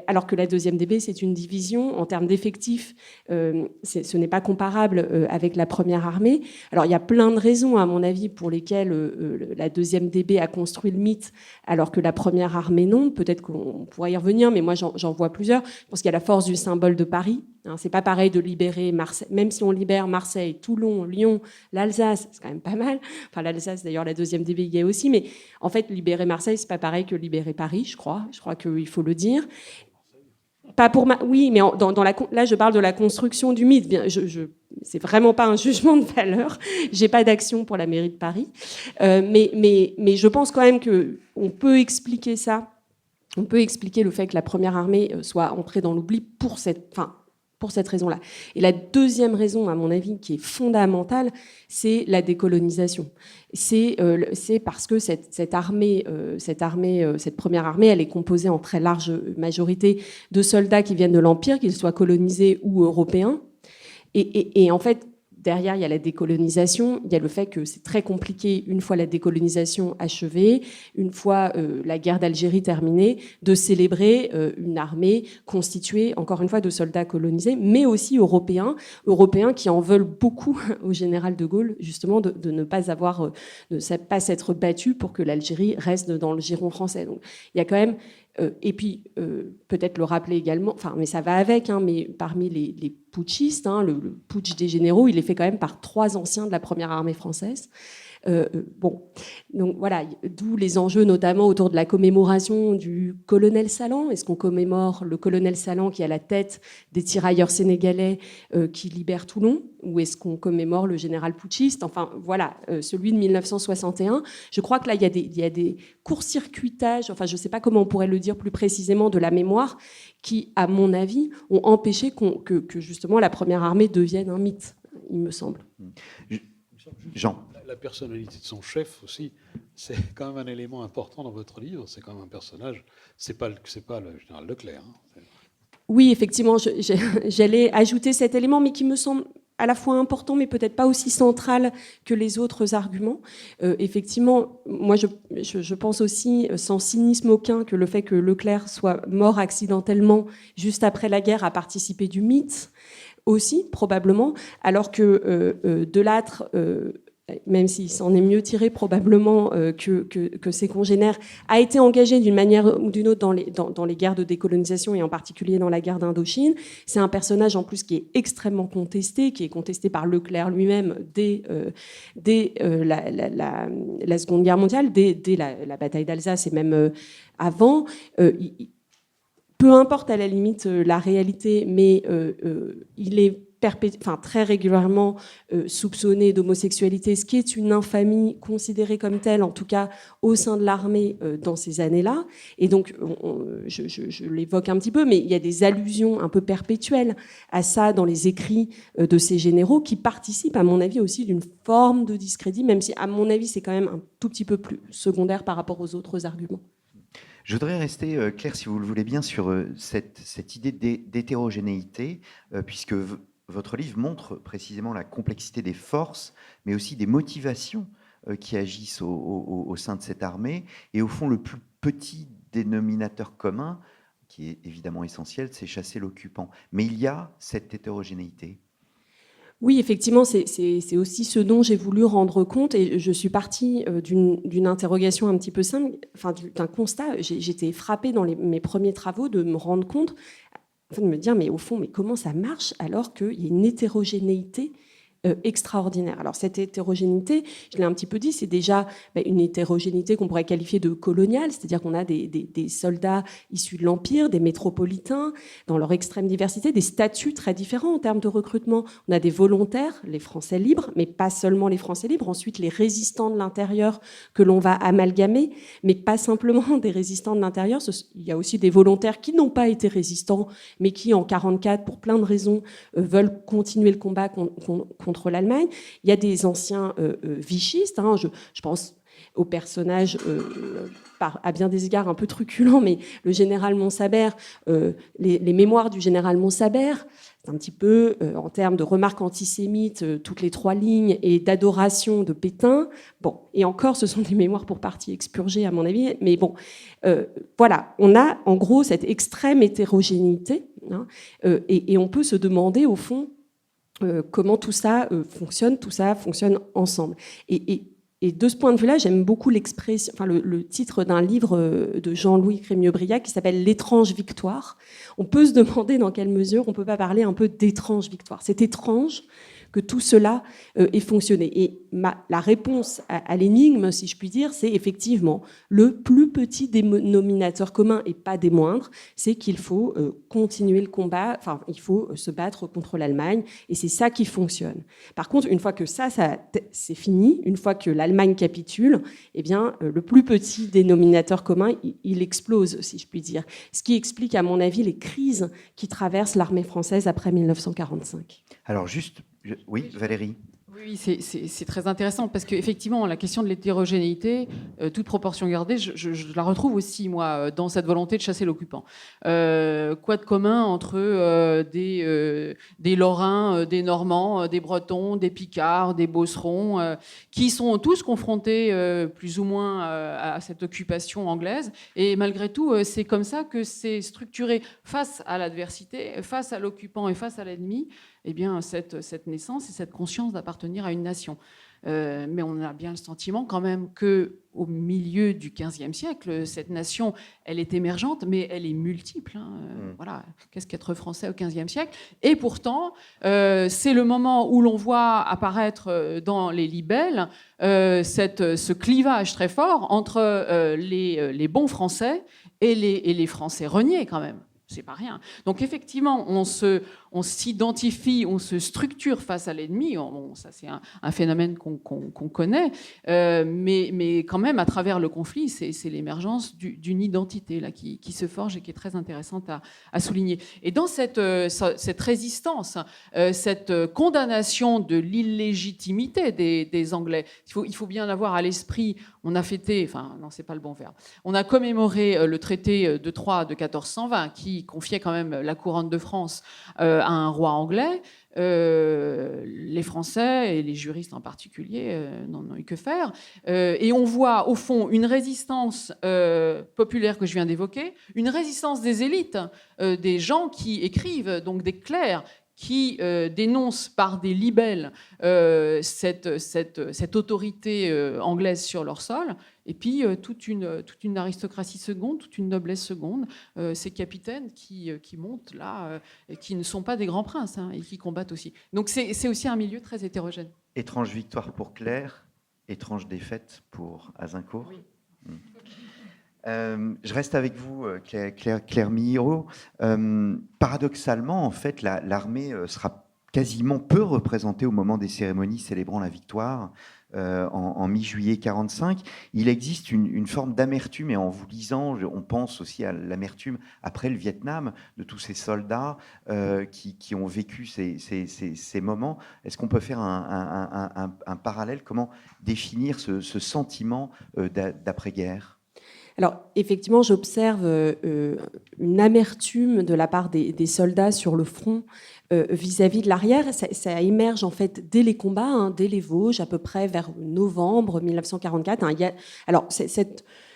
alors que la 2e DB, c'est une division en termes d'effectifs, ce n'est pas comparable avec la première armée. Alors, il y a plein de raisons, à mon avis, pour lesquelles la 2e DB a construit le mythe, alors que la première armée, non. Peut-être qu'on pourrait y revenir, mais moi, j'en vois plusieurs. Je pense qu'il y a la force du symbole de Paris. Hein, c'est pas pareil de libérer Marseille, même si on libère Marseille, Toulon, Lyon, l'Alsace, c'est quand même pas mal. Enfin, l'Alsace, d'ailleurs, la 2e DB y est aussi, mais en fait, libérer Marseille, c'est pas pareil que libérer Paris, je crois. Je crois qu'il faut le dire. Pas pour oui, mais là, je parle de la construction du mythe. Bien, c'est vraiment pas un jugement de valeur. J'ai pas d'action pour la mairie de Paris, mais je pense quand même que on peut expliquer ça. On peut expliquer le fait que la première armée soit entrée dans l'oubli pour cette raison-là. Et la deuxième raison, à mon avis, qui est fondamentale, c'est la décolonisation. C'est parce que cette première armée, elle est composée en très large majorité de soldats qui viennent de l'Empire, qu'ils soient colonisés ou européens. Et en fait, derrière, il y a la décolonisation, il y a le fait que c'est très compliqué, une fois la décolonisation achevée, une fois la guerre d'Algérie terminée, de célébrer une armée constituée, encore une fois, de soldats colonisés, mais aussi européens qui en veulent beaucoup au général de Gaulle, justement, de ne pas s'être battu pour que l'Algérie reste dans le giron français. Donc, il y a quand même... et puis, peut-être le rappeler également, mais ça va avec, hein, mais parmi les putschistes, hein, le putsch des généraux, il est fait quand même par 3 anciens de la première armée française. Donc voilà, d'où les enjeux notamment autour de la commémoration du colonel Salan. Est-ce qu'on commémore le colonel Salan qui est à la tête des tirailleurs sénégalais qui libèrent Toulon, ou est-ce qu'on commémore le général putschiste ? Enfin voilà, celui de 1961. Je crois que là, il y a des court-circuitages, enfin je ne sais pas comment on pourrait le dire plus précisément, de la mémoire qui, à mon avis, ont empêché que justement la première armée devienne un mythe, il me semble. Jean. La personnalité de son chef aussi, c'est quand même un élément important dans votre livre. C'est quand même un personnage. C'est pas le général Leclerc. Hein. Oui, effectivement, j'allais ajouter cet élément, mais qui me semble à la fois important, mais peut-être pas aussi central que les autres arguments. Effectivement, moi, je pense aussi, sans cynisme aucun, que le fait que Leclerc soit mort accidentellement juste après la guerre a participé du mythe aussi, probablement, alors que Delattre, même s'il s'en est mieux tiré probablement que ses congénères, a été engagé d'une manière ou d'une autre dans les guerres de décolonisation et en particulier dans la guerre d'Indochine. C'est un personnage en plus qui est extrêmement contesté, qui est contesté par Leclerc lui-même dès la Seconde Guerre mondiale, dès la bataille d'Alsace et même avant. Peu importe à la limite la réalité, mais il est très régulièrement soupçonnés d'homosexualité, ce qui est une infamie considérée comme telle, en tout cas au sein de l'armée dans ces années-là. Et donc, je l'évoque un petit peu, mais il y a des allusions un peu perpétuelles à ça dans les écrits de ces généraux qui participent, à mon avis, aussi d'une forme de discrédit, même si, à mon avis, c'est quand même un tout petit peu plus secondaire par rapport aux autres arguments. Je voudrais rester, Claire, si vous le voulez bien, sur cette idée d'hétérogénéité, puisque votre livre montre précisément la complexité des forces, mais aussi des motivations qui agissent au sein de cette armée. Et au fond, le plus petit dénominateur commun, qui est évidemment essentiel, c'est chasser l'occupant. Mais il y a cette hétérogénéité. Oui, effectivement, c'est aussi ce dont j'ai voulu rendre compte, et je suis partie d'une interrogation un petit peu simple, enfin d'un constat. J'étais frappée dans mes premiers travaux de me rendre compte, de me dire, mais au fond, mais comment ça marche alors qu'il y a une hétérogénéité extraordinaire. Alors cette hétérogénéité, je l'ai un petit peu dit, c'est déjà une hétérogénéité qu'on pourrait qualifier de coloniale, c'est-à-dire qu'on a des soldats issus de l'Empire, des métropolitains, dans leur extrême diversité, des statuts très différents en termes de recrutement. On a des volontaires, les Français libres, mais pas seulement les Français libres, ensuite les résistants de l'intérieur que l'on va amalgamer, mais pas simplement des résistants de l'intérieur, il y a aussi des volontaires qui n'ont pas été résistants, mais qui en 1944, pour plein de raisons, veulent continuer le combat contre l'Allemagne. Il y a des anciens vichistes, hein, je pense au personnage, à bien des égards un peu truculent, mais le général Montsabert, les mémoires du général Montsabert, c'est un petit peu, en termes de remarques antisémites, toutes les 3 lignes, et d'adoration de Pétain. Bon, et encore, ce sont des mémoires pour partie expurgées, à mon avis, mais bon, voilà, on a en gros cette extrême hétérogénéité, hein, et on peut se demander, au fond, comment tout ça fonctionne ensemble. Et de ce point de vue-là, j'aime beaucoup l'expression, enfin le titre d'un livre de Jean-Louis Crémieux-Briac qui s'appelle L'étrange victoire. On peut se demander dans quelle mesure on peut pas parler un peu d'étrange victoire. C'est étrange que tout cela ait fonctionné. Et la réponse à l'énigme, si je puis dire, c'est effectivement le plus petit dénominateur commun, et pas des moindres, c'est qu'il faut continuer le combat, enfin, il faut se battre contre l'Allemagne, et c'est ça qui fonctionne. Par contre, une fois que ça c'est fini, une fois que l'Allemagne capitule, eh bien, le plus petit dénominateur commun, il explose, si je puis dire. Ce qui explique, à mon avis, les crises qui traversent l'armée française après 1945. Alors juste, oui, Valérie. Oui, c'est très intéressant parce qu'effectivement, la question de l'hétérogénéité, toute proportion gardée, je la retrouve aussi, moi, dans cette volonté de chasser l'occupant. Quoi de commun entre des Lorrains, des Normands, des Bretons, des Picards, des Beaucerons, qui sont tous confrontés plus ou moins à cette occupation anglaise. Et malgré tout, c'est comme ça que c'est structuré face à l'adversité, face à l'occupant et face à l'ennemi. Eh bien, cette naissance et cette conscience d'appartenir à une nation. Mais on a bien le sentiment quand même qu'au milieu du XVe siècle, cette nation, elle est émergente, mais elle est multiple. Hein. Voilà, qu'est-ce qu'être français au XVe siècle ? Et pourtant, c'est le moment où l'on voit apparaître dans les libelles ce clivage très fort entre les bons Français et les Français reniés quand même. C'est pas rien. Donc effectivement, on s'identifie, on se structure face à l'ennemi. Bon, ça c'est un phénomène qu'on connaît, mais quand même à travers le conflit, c'est l'émergence d'une identité là qui se forge et qui est très intéressante à souligner. Et dans cette résistance, cette condamnation de l'illégitimité des Anglais, il faut bien avoir à l'esprit. On a fêté, enfin non, c'est pas le bon verbe. On a commémoré le traité de Troyes de 1420 qui confiait quand même la couronne de France à un roi anglais. Les Français et les juristes en particulier n'en ont eu que faire. Et on voit au fond une résistance populaire que je viens d'évoquer, une résistance des élites, des gens qui écrivent, donc des clercs, qui dénoncent par des libelles cette autorité anglaise sur leur sol, et puis toute une aristocratie seconde, toute une noblesse seconde, ces capitaines qui montent là, qui ne sont pas des grands princes, hein, et qui combattent aussi. Donc c'est aussi un milieu très hétérogène. Étrange victoire pour Claire, étrange défaite pour Azincourt. Oui. Je reste avec vous, Claire Millirault. Paradoxalement, en fait, l'armée sera quasiment peu représenté au moment des cérémonies célébrant la victoire en mi-juillet 45. Il existe une forme d'amertume, et en vous lisant, on pense aussi à l'amertume après le Vietnam, de tous ces soldats qui ont vécu ces moments. Est-ce qu'on peut faire un parallèle? Comment définir ce sentiment d'après-guerre? Alors, effectivement, j'observe une amertume de la part des soldats sur le front vis-à-vis de l'arrière. Ça émerge en fait dès les combats, hein, dès les Vosges, à peu près vers novembre 1944. Hein. Alors,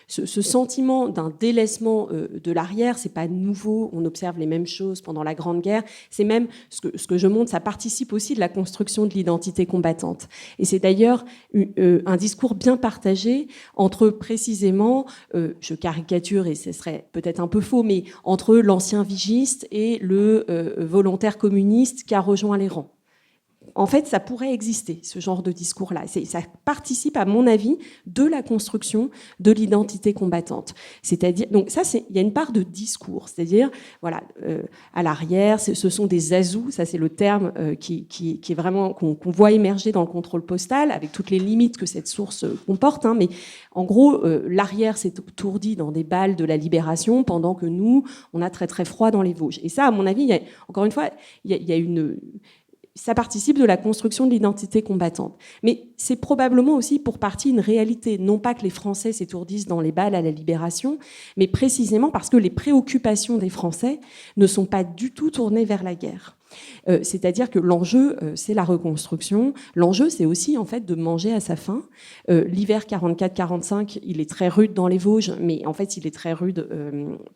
ce sentiment d'un délaissement de l'arrière, c'est pas nouveau. On observe les mêmes choses pendant la Grande Guerre. C'est même ce que je montre, ça participe aussi de la construction de l'identité combattante. Et c'est d'ailleurs un discours bien partagé entre précisément, je caricature et ce serait peut-être un peu faux, mais entre l'ancien vigiste et le volontaire communiste qui a rejoint les rangs. En fait, ça pourrait exister, ce genre de discours-là. Ça participe, à mon avis, de la construction de l'identité combattante. C'est-à-dire, donc ça, il y a une part de discours. C'est-à-dire, voilà, à l'arrière, ce sont des azous. Ça, c'est le terme qui est vraiment qu'on voit émerger dans le contrôle postal, avec toutes les limites que cette source comporte. Hein, mais en gros, l'arrière s'est ourdi dans des balles de la libération, pendant que nous, on a très très froid dans les Vosges. Et ça, à mon avis, encore une fois, il y a une ça participe de la construction de l'identité combattante. Mais c'est probablement aussi pour partie une réalité. Non pas que les Français s'étourdissent dans les balles à la Libération, mais précisément parce que les préoccupations des Français ne sont pas du tout tournées vers la guerre. C'est-à-dire que l'enjeu, c'est la reconstruction. L'enjeu, c'est aussi en fait de manger à sa faim. L'hiver 44-45, il est très rude dans les Vosges, mais en fait, il est très rude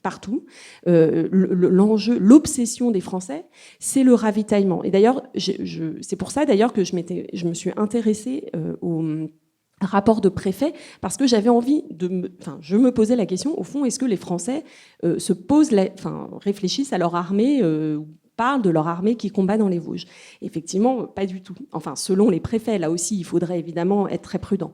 partout. L'enjeu, l'obsession des Français, c'est le ravitaillement. Et d'ailleurs, c'est pour ça d'ailleurs que je me suis intéressée au rapport de préfet, parce que j'avais envie je me posais la question, au fond, est-ce que les Français réfléchissent à leur armée, parlent de leur armée qui combat dans les Vosges? Effectivement, pas du tout. Enfin, selon les préfets, là aussi, il faudrait évidemment être très prudent.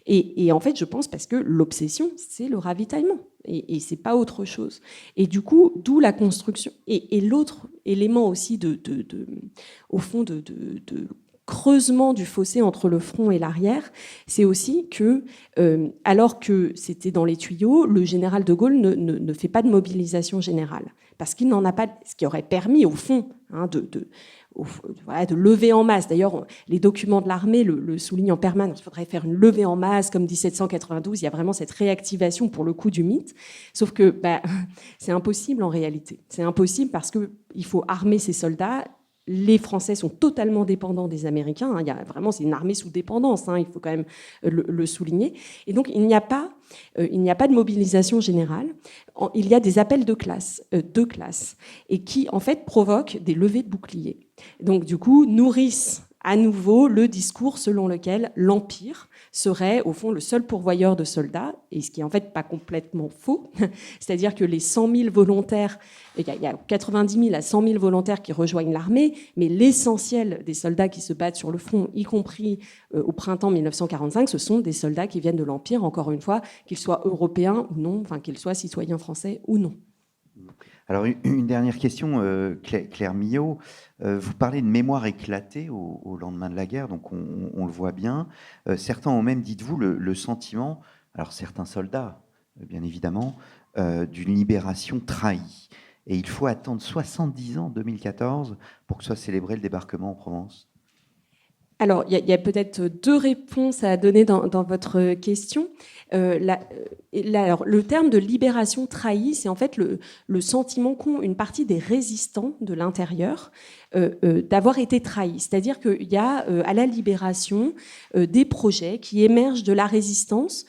Et en fait, je pense parce que l'obsession, c'est le ravitaillement. Et c'est pas autre chose. Et du coup, d'où la construction. Et l'autre élément aussi au fond, de creusement du fossé entre le front et l'arrière, c'est aussi que, alors que c'était dans les tuyaux, le général de Gaulle ne fait pas de mobilisation générale, parce qu'il n'en a pas, ce qui aurait permis, au fond, hein, de lever en masse. D'ailleurs, les documents de l'armée le soulignent en permanence. Il faudrait faire une levée en masse comme 1792. Il y a vraiment cette réactivation, pour le coup, du mythe. Sauf que c'est impossible en réalité. C'est impossible parce qu'il faut armer ces soldats. Les Français sont totalement dépendants des Américains. Hein. C'est une armée sous dépendance. Hein, il faut quand même le souligner. Et donc, il n'y a pas de mobilisation générale. Il y a des appels de classe, et qui, en fait, provoquent des levées de boucliers. Donc, du coup, nourrissent à nouveau le discours selon lequel l'Empire serait, au fond, le seul pourvoyeur de soldats, et ce qui est en fait pas complètement faux. C'est-à-dire que les 100 000 volontaires, il y a 90 000 à 100 000 volontaires qui rejoignent l'armée, mais l'essentiel des soldats qui se battent sur le front, y compris au printemps 1945, ce sont des soldats qui viennent de l'Empire, encore une fois, qu'ils soient européens ou non, enfin qu'ils soient citoyens français ou non. Alors, une dernière question, Claire Millot. Vous parlez de mémoire éclatée au lendemain de la guerre, donc on le voit bien. Certains ont même, dites-vous, le sentiment, alors certains soldats, bien évidemment, d'une libération trahie. Et il faut attendre 70 ans, 2014, pour que soit célébré le débarquement en Provence. Alors, il y a peut-être deux réponses à donner dans votre question. Alors, le terme de libération trahie, c'est en fait le sentiment qu'ont une partie des résistants de l'intérieur d'avoir été trahis. C'est-à-dire qu'il y a à la libération des projets qui émergent de la résistance,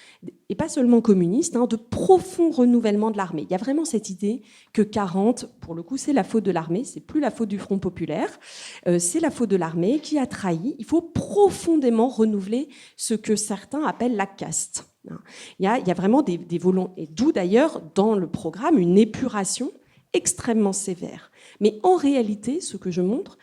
et pas seulement communiste, hein, de profond renouvellement de l'armée. Il y a vraiment cette idée que 40, pour le coup, c'est la faute de l'armée, c'est plus la faute du Front populaire, c'est la faute de l'armée qui a trahi. Il faut profondément renouveler ce que certains appellent la caste. Il y a vraiment des volontés, et d'où d'ailleurs dans le programme une épuration extrêmement sévère. Mais en réalité, ce que je montre,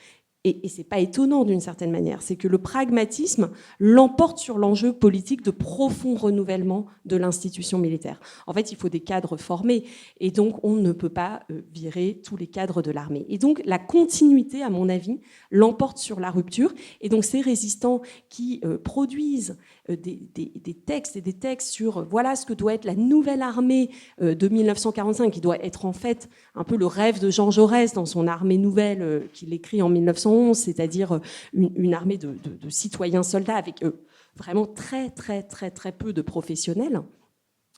et ce n'est pas étonnant d'une certaine manière, c'est que le pragmatisme l'emporte sur l'enjeu politique de profond renouvellement de l'institution militaire. En fait, il faut des cadres formés, et donc on ne peut pas virer tous les cadres de l'armée. Et donc la continuité, à mon avis, l'emporte sur la rupture, et donc ces résistants qui produisent des textes et des textes sur voilà ce que doit être la nouvelle armée de 1945, qui doit être en fait un peu le rêve de Jean Jaurès dans son armée nouvelle qu'il écrit en 1911, c'est-à-dire une armée de citoyens soldats avec vraiment très peu de professionnels.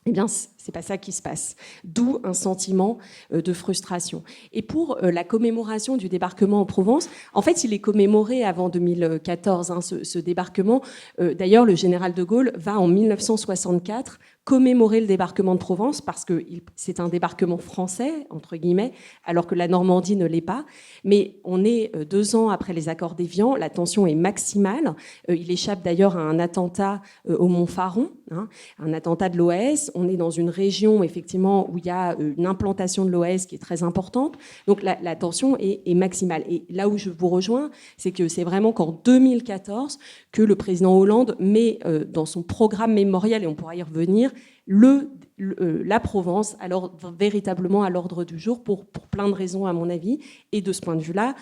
Eh bien, c'est pas ça qui se passe. D'où un sentiment de frustration. Et pour la commémoration du débarquement en Provence, en fait, il est commémoré avant 2014, hein, ce débarquement. D'ailleurs, le général de Gaulle va en 1964 commémorer le débarquement de Provence parce que c'est un débarquement français, entre guillemets, alors que la Normandie ne l'est pas. Mais on est 2 ans après les accords d'Évian, la tension est maximale. Il échappe d'ailleurs à un attentat au Mont Faron, hein, un attentat de l'OAS. On est dans une région, effectivement, où il y a une implantation de l'OAS qui est très importante. Donc la tension est maximale. Et là où je vous rejoins, c'est que c'est vraiment qu'en 2014 que le président Hollande met dans son programme mémorial, et on pourra y revenir, la Provence, alors véritablement à l'ordre du jour pour plein de raisons à mon avis. Et de ce point de vue-là,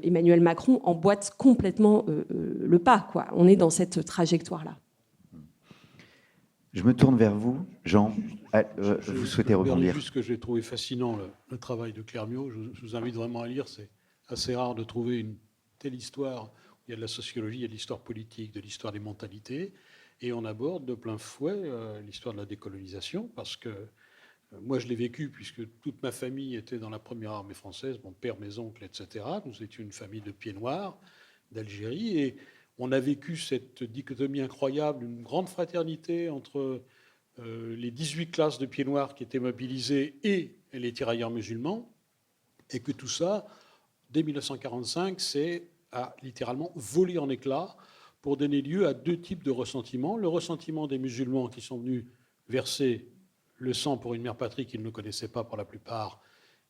Emmanuel Macron emboîte complètement le pas, quoi. On est dans cette trajectoire-là. Je me tourne vers vous, Jean. Vous souhaitez rebondir? Juste que j'ai trouvé fascinant le travail de Claire Miot. Je vous invite vraiment à lire. C'est assez rare de trouver une telle histoire où il y a de la sociologie, il y a de l'histoire politique, de l'histoire des mentalités. Et on aborde de plein fouet l'histoire de la décolonisation, parce que moi je l'ai vécu puisque toute ma famille était dans la première armée française, mon père, mes oncles, etc. Nous étions une famille de pieds noirs d'Algérie, et on a vécu cette dichotomie incroyable, une grande fraternité entre les 18 classes de pieds noirs qui étaient mobilisées et les tirailleurs musulmans, et que tout ça, dès 1945, a littéralement volé en éclats pour donner lieu à 2 types de ressentiments. Le ressentiment des musulmans qui sont venus verser le sang pour une mère patrie qu'ils ne connaissaient pas pour la plupart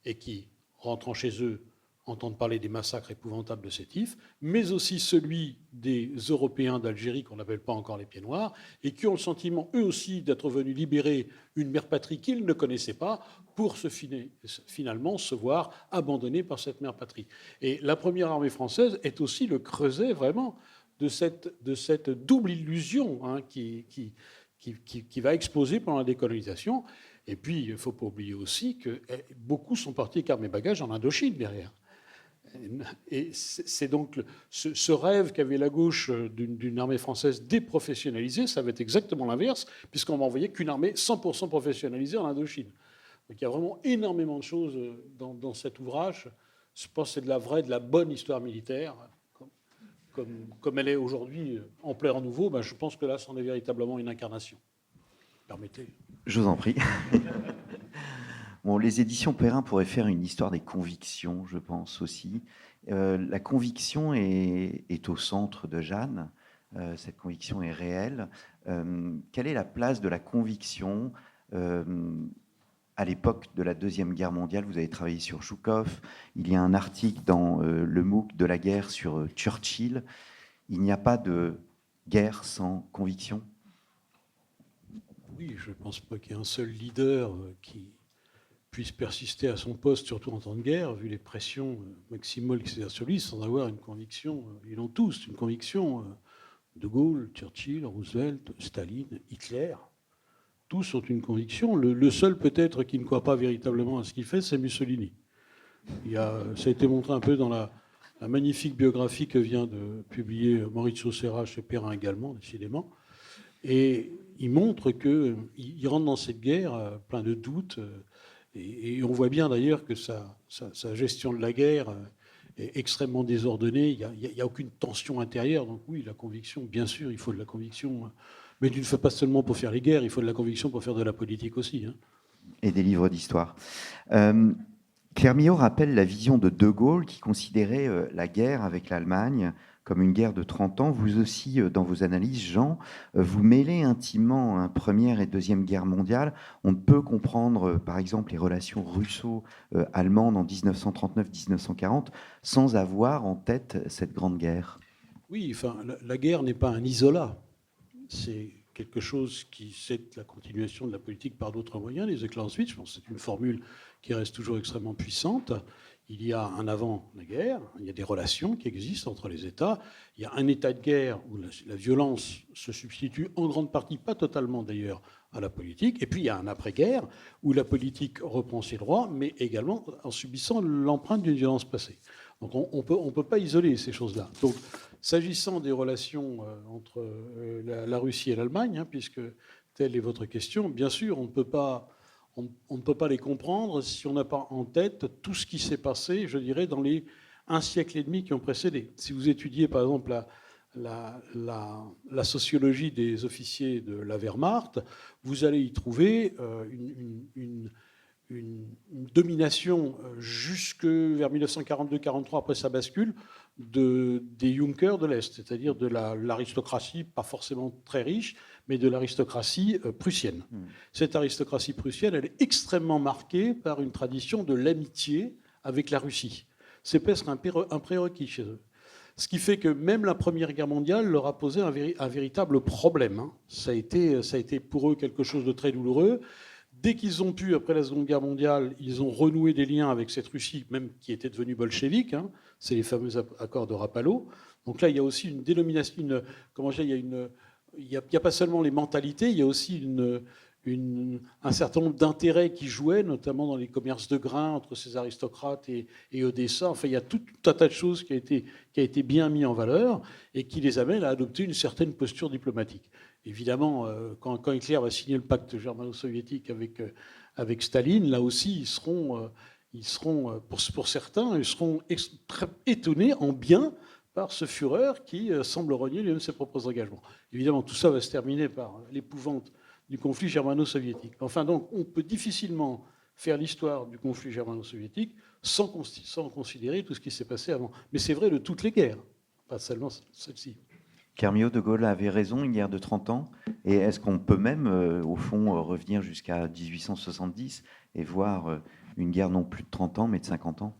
et qui, rentrant chez eux, entendent parler des massacres épouvantables de Sétif, mais aussi celui des Européens d'Algérie, qu'on n'appelle pas encore les pieds noirs, et qui ont le sentiment, eux aussi, d'être venus libérer une mère patrie qu'ils ne connaissaient pas pour finalement se voir abandonnés par cette mère patrie. Et la première armée française est aussi le creuset, vraiment, de cette double illusion, hein, qui va exploser pendant la décolonisation. Et puis, il ne faut pas oublier aussi que beaucoup sont partis avec armes et bagages en Indochine derrière. Et c'est donc ce rêve qu'avait la gauche d'une armée française déprofessionnalisée, ça va être exactement l'inverse, puisqu'on va envoyer qu'une armée 100% professionnalisée en Indochine. Donc il y a vraiment énormément de choses dans cet ouvrage. Je pense que c'est de la bonne histoire militaire. Comme elle est aujourd'hui en plein renouveau, je pense que là, c'en est véritablement une incarnation. Permettez. Je vous en prie. Bon, les éditions Perrin pourraient faire une histoire des convictions, je pense aussi. La conviction est au centre de Jeanne. Cette conviction est réelle. Quelle est la place de la conviction à l'époque de la Deuxième Guerre mondiale? Vous avez travaillé sur Zhukov. Il y a un article dans le MOOC de la guerre sur Churchill. Il n'y a pas de guerre sans conviction? Oui, je ne pense pas qu'il y ait un seul leader qui puisse persister à son poste, surtout en temps de guerre, vu les pressions maximales qui s'exercent sur lui, sans avoir une conviction. Ils l'ont tous, une conviction. De Gaulle, Churchill, Roosevelt, Staline, Hitler. Tous ont une conviction. Le seul peut-être qui ne croit pas véritablement à ce qu'il fait, c'est Mussolini. Ça a été montré un peu dans la magnifique biographie que vient de publier Maurizio Serra chez Perrin également, décidément. Et il montre qu'il rentre dans cette guerre plein de doutes. Et on voit bien d'ailleurs que sa gestion de la guerre est extrêmement désordonnée. Il n'y a aucune tension intérieure. Donc oui, la conviction, bien sûr, il faut de la conviction. Mais tu ne fais pas seulement pour faire les guerres, il faut de la conviction pour faire de la politique aussi. Hein. Et des livres d'histoire. Claire Miot rappelle la vision de De Gaulle qui considérait la guerre avec l'Allemagne comme une guerre de 30 ans. Vous aussi, dans vos analyses, Jean, vous mêlez intimement Première et Deuxième Guerre mondiale. On peut comprendre, par exemple, les relations russo-allemandes en 1939-1940 sans avoir en tête cette grande guerre. Oui, enfin, la guerre n'est pas un isolat. C'est quelque chose qui, c'est la continuation de la politique par d'autres moyens, les éclats ensuite. Je pense que c'est une formule qui reste toujours extrêmement puissante. Il y a un avant la guerre, il y a des relations qui existent entre les États. Il y a un état de guerre où la violence se substitue en grande partie, pas totalement d'ailleurs, à la politique. Et puis il y a un après-guerre où la politique reprend ses droits, mais également en subissant l'empreinte d'une violence passée. Donc on peut pas isoler ces choses-là. Donc s'agissant des relations entre la Russie et l'Allemagne, puisque telle est votre question, bien sûr, on ne peut pas les comprendre si on n'a pas en tête tout ce qui s'est passé, je dirais, dans les 1 siècle et demi qui ont précédé. Si vous étudiez, par exemple, la sociologie des officiers de la Wehrmacht, vous allez y trouver une domination jusque vers 1942-43, après sa bascule, des Junkers de l'Est, c'est-à-dire de l'aristocratie, pas forcément très riche, mais de l'aristocratie prussienne. Cette aristocratie prussienne, elle est extrêmement marquée par une tradition de l'amitié avec la Russie. C'est presque un prérequis chez eux. Ce qui fait que même la Première Guerre mondiale leur a posé un véritable problème. Ça a été pour eux quelque chose de très douloureux. Dès qu'ils ont pu, après la Seconde Guerre mondiale, ils ont renoué des liens avec cette Russie, même qui était devenue bolchevique. C'est les fameux accords de Rapallo. Donc là, il y a aussi une dénomination, il n'y a pas seulement les mentalités, il y a aussi un certain nombre d'intérêts qui jouaient, notamment dans les commerces de grains entre ces aristocrates et Odessa. Enfin, il y a tout un tas de choses qui a été bien mis en valeur et qui les amène à adopter une certaine posture diplomatique. Évidemment, quand Hitler va signer le pacte germano-soviétique avec Staline, là aussi, pour certains, ils seront très étonnés en bien par ce Führer qui semble renier lui-même ses propres engagements. Évidemment, tout ça va se terminer par l'épouvante du conflit germano-soviétique. Enfin, donc, on peut difficilement faire l'histoire du conflit germano-soviétique sans considérer tout ce qui s'est passé avant. Mais c'est vrai de toutes les guerres, pas seulement celle-ci. Kermio, De Gaulle avait raison, une guerre de 30 ans. Et est-ce qu'on peut même, au fond, revenir jusqu'à 1870 et voir une guerre non plus de 30 ans, mais de 50 ans ?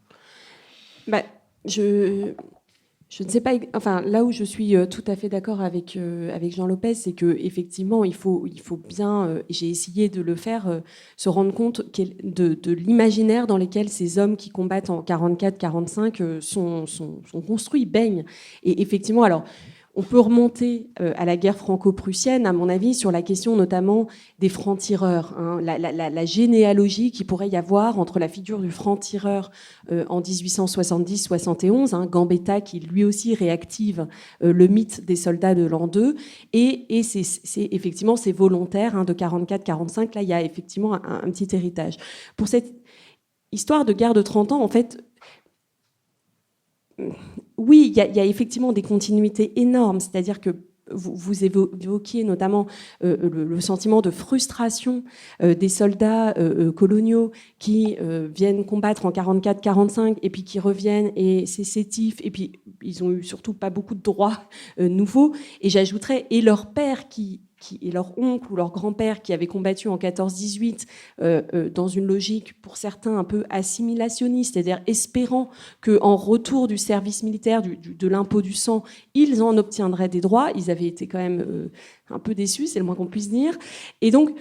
Je ne sais pas. Enfin, là où je suis tout à fait d'accord avec Jean Lopez, c'est que effectivement, il faut bien. J'ai essayé de le faire, se rendre compte de l'imaginaire dans lequel ces hommes qui combattent en 44-45 sont construits, baignent. Et effectivement, alors. On peut remonter à la guerre franco-prussienne, à mon avis, sur la question notamment des francs-tireurs, la généalogie qu'il pourrait y avoir entre la figure du franc-tireur en 1870-71, Gambetta qui lui aussi réactive le mythe des soldats de l'an 2, et c'est effectivement ces volontaires de 44-45, là il y a effectivement un petit héritage. Pour cette histoire de guerre de 30 ans, en fait... Oui, il y a effectivement des continuités énormes, c'est-à-dire que vous évoquiez notamment le sentiment de frustration des soldats coloniaux qui viennent combattre en 44-45 et puis qui reviennent et c'est sétif et puis ils ont eu surtout pas beaucoup de droits nouveaux. Et j'ajouterais, et leur père et leur oncle ou leur grand-père qui avaient combattu en 14-18 dans une logique pour certains un peu assimilationniste, c'est-à-dire espérant qu'en retour du service militaire, de l'impôt du sang, ils en obtiendraient des droits. Ils avaient été quand même un peu déçus, c'est le moins qu'on puisse dire. Et donc,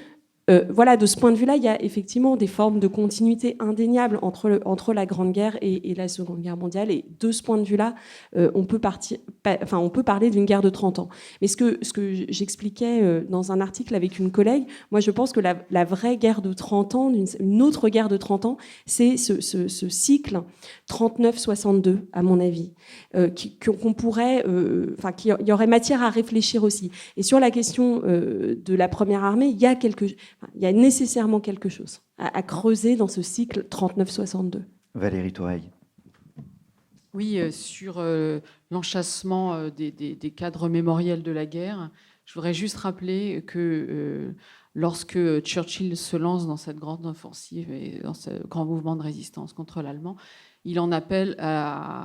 voilà, de ce point de vue-là, il y a effectivement des formes de continuité indéniables entre la Grande Guerre et la Seconde Guerre mondiale. Et de ce point de vue-là, on peut parler d'une guerre de 30 ans. Mais ce que j'expliquais dans un article avec une collègue, moi je pense que la vraie guerre de 30 ans, une autre guerre de 30 ans, c'est ce cycle 39-62, à mon avis, qu'on pourrait, qu'il y aurait matière à réfléchir aussi. Et sur la question de la Première Armée, il y a nécessairement quelque chose à creuser dans ce cycle 39-62. Valérie Touraille. Oui, sur l'enchâssement des cadres mémoriels de la guerre, je voudrais juste rappeler que lorsque Churchill se lance dans cette grande offensive et dans ce grand mouvement de résistance contre l'Allemand, il en appelle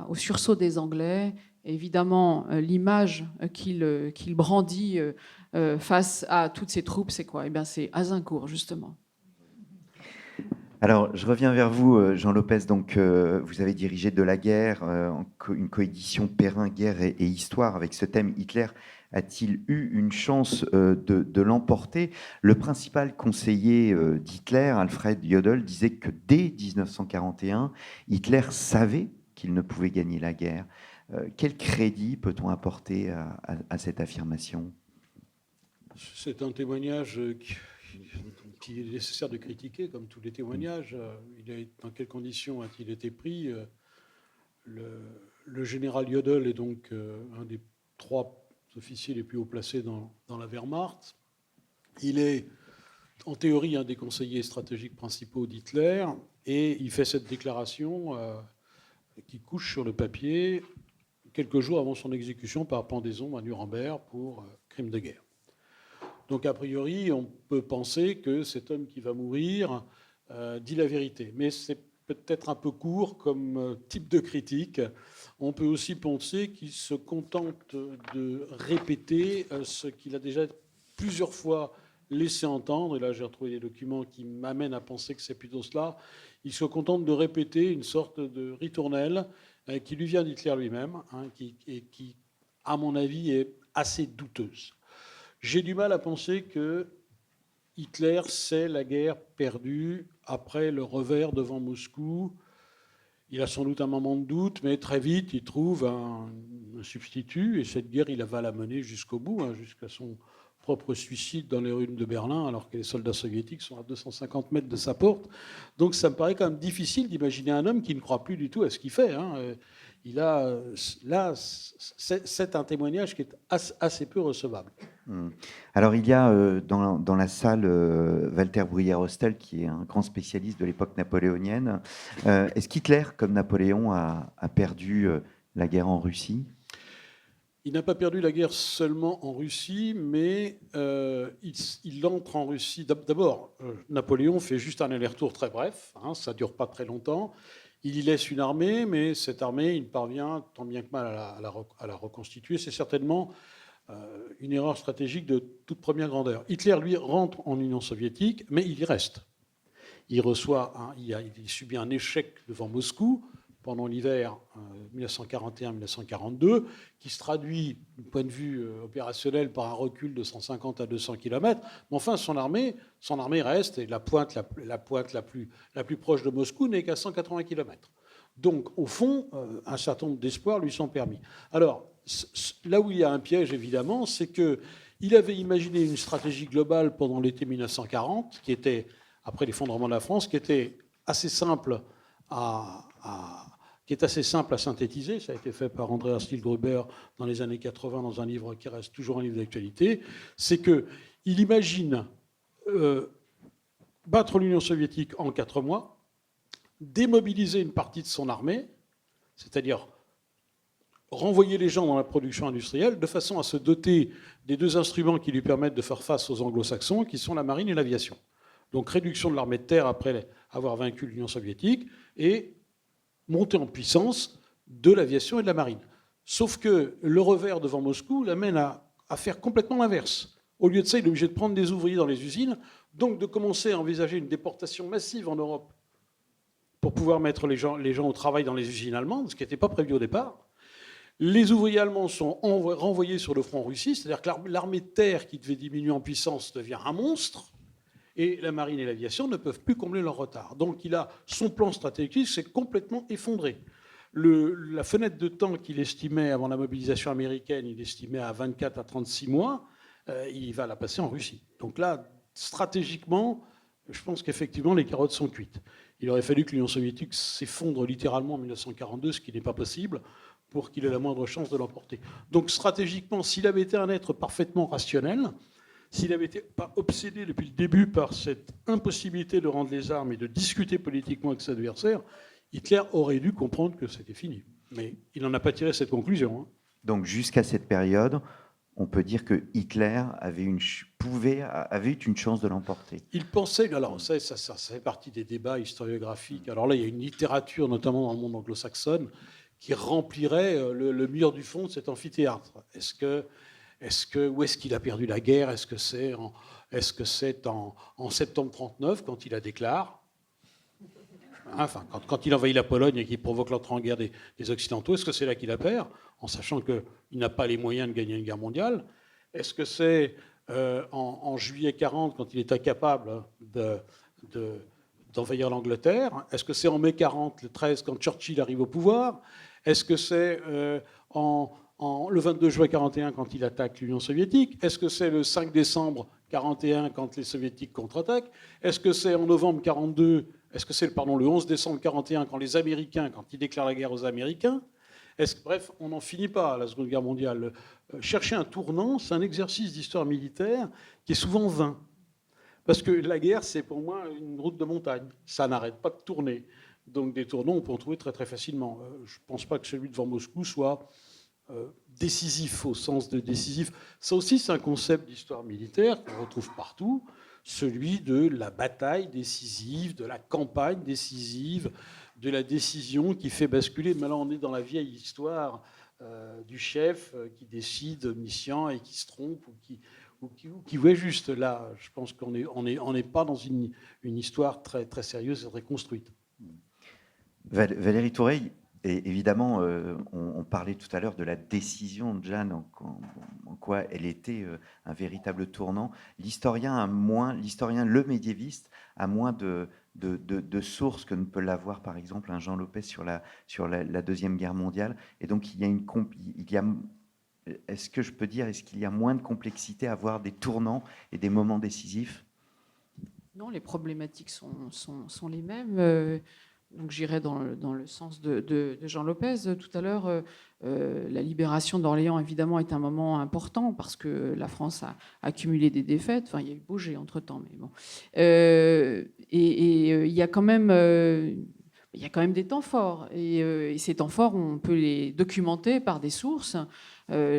au sursaut des Anglais évidemment, l'image qu'il brandit face à toutes ces troupes, c'est quoi? Eh bien, c'est Azincourt, justement. Alors, je reviens vers vous, Jean Lopez. Donc, vous avez dirigé De la guerre, une coédition Perrin, guerre et histoire avec ce thème. Hitler a-t-il eu une chance de l'emporter? Le principal conseiller d'Hitler, Alfred Jodl, disait que dès 1941, Hitler savait qu'il ne pouvait gagner la guerre. Quel crédit peut-on apporter à cette affirmation? C'est un témoignage qu'il est nécessaire de critiquer, comme tous les témoignages. Dans quelles conditions a-t-il été pris? Le général Jodl est donc un des 3 officiers les plus haut placés dans la Wehrmacht. Il est, en théorie, un des conseillers stratégiques principaux d'Hitler, et il fait cette déclaration qui couche sur le papier quelques jours avant son exécution par pendaison à Nuremberg pour crime de guerre. Donc, a priori, on peut penser que cet homme qui va mourir dit la vérité. Mais c'est peut-être un peu court comme type de critique. On peut aussi penser qu'il se contente de répéter ce qu'il a déjà plusieurs fois laissé entendre. Et là, j'ai retrouvé des documents qui m'amènent à penser que c'est plutôt cela. Il se contente de répéter une sorte de ritournelle qui lui vient d'Hitler lui-même, qui, à mon avis, est assez douteuse. J'ai du mal à penser que Hitler sait la guerre perdue après le revers devant Moscou. Il a sans doute un moment de doute, mais très vite, il trouve un substitut. Et cette guerre, il va la mener jusqu'au bout, jusqu'à son propre suicide dans les rues de Berlin, alors que les soldats soviétiques sont à 250 mètres de sa porte. Donc ça me paraît quand même difficile d'imaginer un homme qui ne croit plus du tout à ce qu'il fait. Il a, là, c'est un témoignage qui est assez peu recevable. Alors, il y a dans la salle Walter Bruyère-Hostel, qui est un grand spécialiste de l'époque napoléonienne. Est-ce qu'Hitler, comme Napoléon, a perdu la guerre en Russie? Il n'a pas perdu la guerre seulement en Russie, mais il entre en Russie. D'abord, Napoléon fait juste un aller-retour très bref, ça ne dure pas très longtemps. Il y laisse une armée, mais cette armée, il parvient tant bien que mal à la reconstituer. C'est certainement une erreur stratégique de toute première grandeur. Hitler, lui, rentre en Union soviétique, mais il y reste. Il subit un échec devant Moscou pendant l'hiver 1941-1942, qui se traduit, du point de vue opérationnel, par un recul de 150 à 200 km. Mais enfin, son armée reste, et la pointe la plus proche de Moscou n'est qu'à 180 km. Donc, au fond, un certain nombre d'espoirs lui sont permis. Alors, là où il y a un piège, évidemment, c'est qu'il avait imaginé une stratégie globale pendant l'été 1940, qui était, après l'effondrement de la France, qui était assez simple à synthétiser. Ça a été fait par Andreas Stieglgruber dans les années 80 dans un livre qui reste toujours un livre d'actualité. C'est qu'il imagine battre l'Union soviétique en 4 mois, démobiliser une partie de son armée, c'est-à-dire renvoyer les gens dans la production industrielle de façon à se doter des 2 instruments qui lui permettent de faire face aux anglo-saxons, qui sont la marine et l'aviation. Donc réduction de l'armée de terre après avoir vaincu l'Union soviétique et montée en puissance de l'aviation et de la marine. Sauf que le revers devant Moscou l'amène à faire complètement l'inverse. Au lieu de ça, il est obligé de prendre des ouvriers dans les usines, donc de commencer à envisager une déportation massive en Europe pour pouvoir mettre les gens au travail dans les usines allemandes, ce qui n'était pas prévu au départ. Les ouvriers allemands sont renvoyés sur le front russe, c'est-à-dire que l'armée de terre qui devait diminuer en puissance devient un monstre, et la marine et l'aviation ne peuvent plus combler leur retard. Donc son plan stratégique s'est complètement effondré. La fenêtre de temps qu'il estimait avant la mobilisation américaine, il estimait à 24 à 36 mois, il va la passer en Russie. Donc là, stratégiquement, je pense qu'effectivement, les carottes sont cuites. Il aurait fallu que l'Union soviétique s'effondre littéralement en 1942, ce qui n'est pas possible, pour qu'il ait la moindre chance de l'emporter. Donc stratégiquement, s'il avait été un être parfaitement rationnel, s'il n'avait été pas obsédé depuis le début par cette impossibilité de rendre les armes et de discuter politiquement avec ses adversaires, Hitler aurait dû comprendre que c'était fini. Mais il n'en a pas tiré cette conclusion. Donc jusqu'à cette période, on peut dire que Hitler avait eu une chance de l'emporter. Il pensait, alors ça fait partie des débats historiographiques. Alors là, il y a une littérature, notamment dans le monde anglo-saxon, qui remplirait le mur du fond de cet amphithéâtre. Où est-ce qu'il a perdu la guerre? Est-ce que c'est en septembre 1939 quand il la déclare? Enfin, quand il envahit la Pologne et qu'il provoque l'entrée en guerre des Occidentaux, est-ce que c'est là qu'il la perd, en sachant qu'il n'a pas les moyens de gagner une guerre mondiale? Est-ce que c'est en juillet 40 quand il est incapable d'envahir l'Angleterre? Est-ce que c'est en mai 40, le 13, quand Churchill arrive au pouvoir? Est-ce que c'est le 22 juin 41 quand il attaque l'Union soviétique? Est-ce que c'est le 5 décembre 41 quand les soviétiques contre-attaquent? Est-ce que c'est en novembre 42? Est-ce que c'est le 11 décembre 41 quand ils déclarent la guerre aux Américains? Bref, on n'en finit pas, la Seconde Guerre mondiale. Chercher un tournant, c'est un exercice d'histoire militaire qui est souvent vain. Parce que la guerre, c'est pour moi une route de montagne. Ça n'arrête pas de tourner. Donc des tournants, on peut en trouver très très facilement. Je ne pense pas que celui devant Moscou soit décisif au sens de décisif. Ça aussi, c'est un concept d'histoire militaire qu'on retrouve partout, celui de la bataille décisive, de la campagne décisive, de la décision qui fait basculer. Mais là, on est dans la vieille histoire du chef qui décide omniscient et qui se trompe ou qui voit juste. Là, je pense qu'on n'est pas dans une histoire très, très sérieuse et très construite. Valérie Touret, et évidemment, on parlait tout à l'heure de la décision de Jeanne, en quoi elle était un véritable tournant. L'historien, le médiéviste, a moins de sources que ne peut l'avoir, par exemple, un Jean Lopez sur la Deuxième Guerre mondiale. Et donc, est-ce que je peux dire, est-ce qu'il y a moins de complexité à voir des tournants et des moments décisifs? Non, les problématiques sont les mêmes. Donc j'irai dans le sens de Jean Lopez. Tout à l'heure, la libération d'Orléans, évidemment, est un moment important parce que la France a accumulé des défaites. Enfin, il y a eu Baugé entre-temps, mais bon. Il y a quand même des temps forts. Et ces temps forts, on peut les documenter par des sources.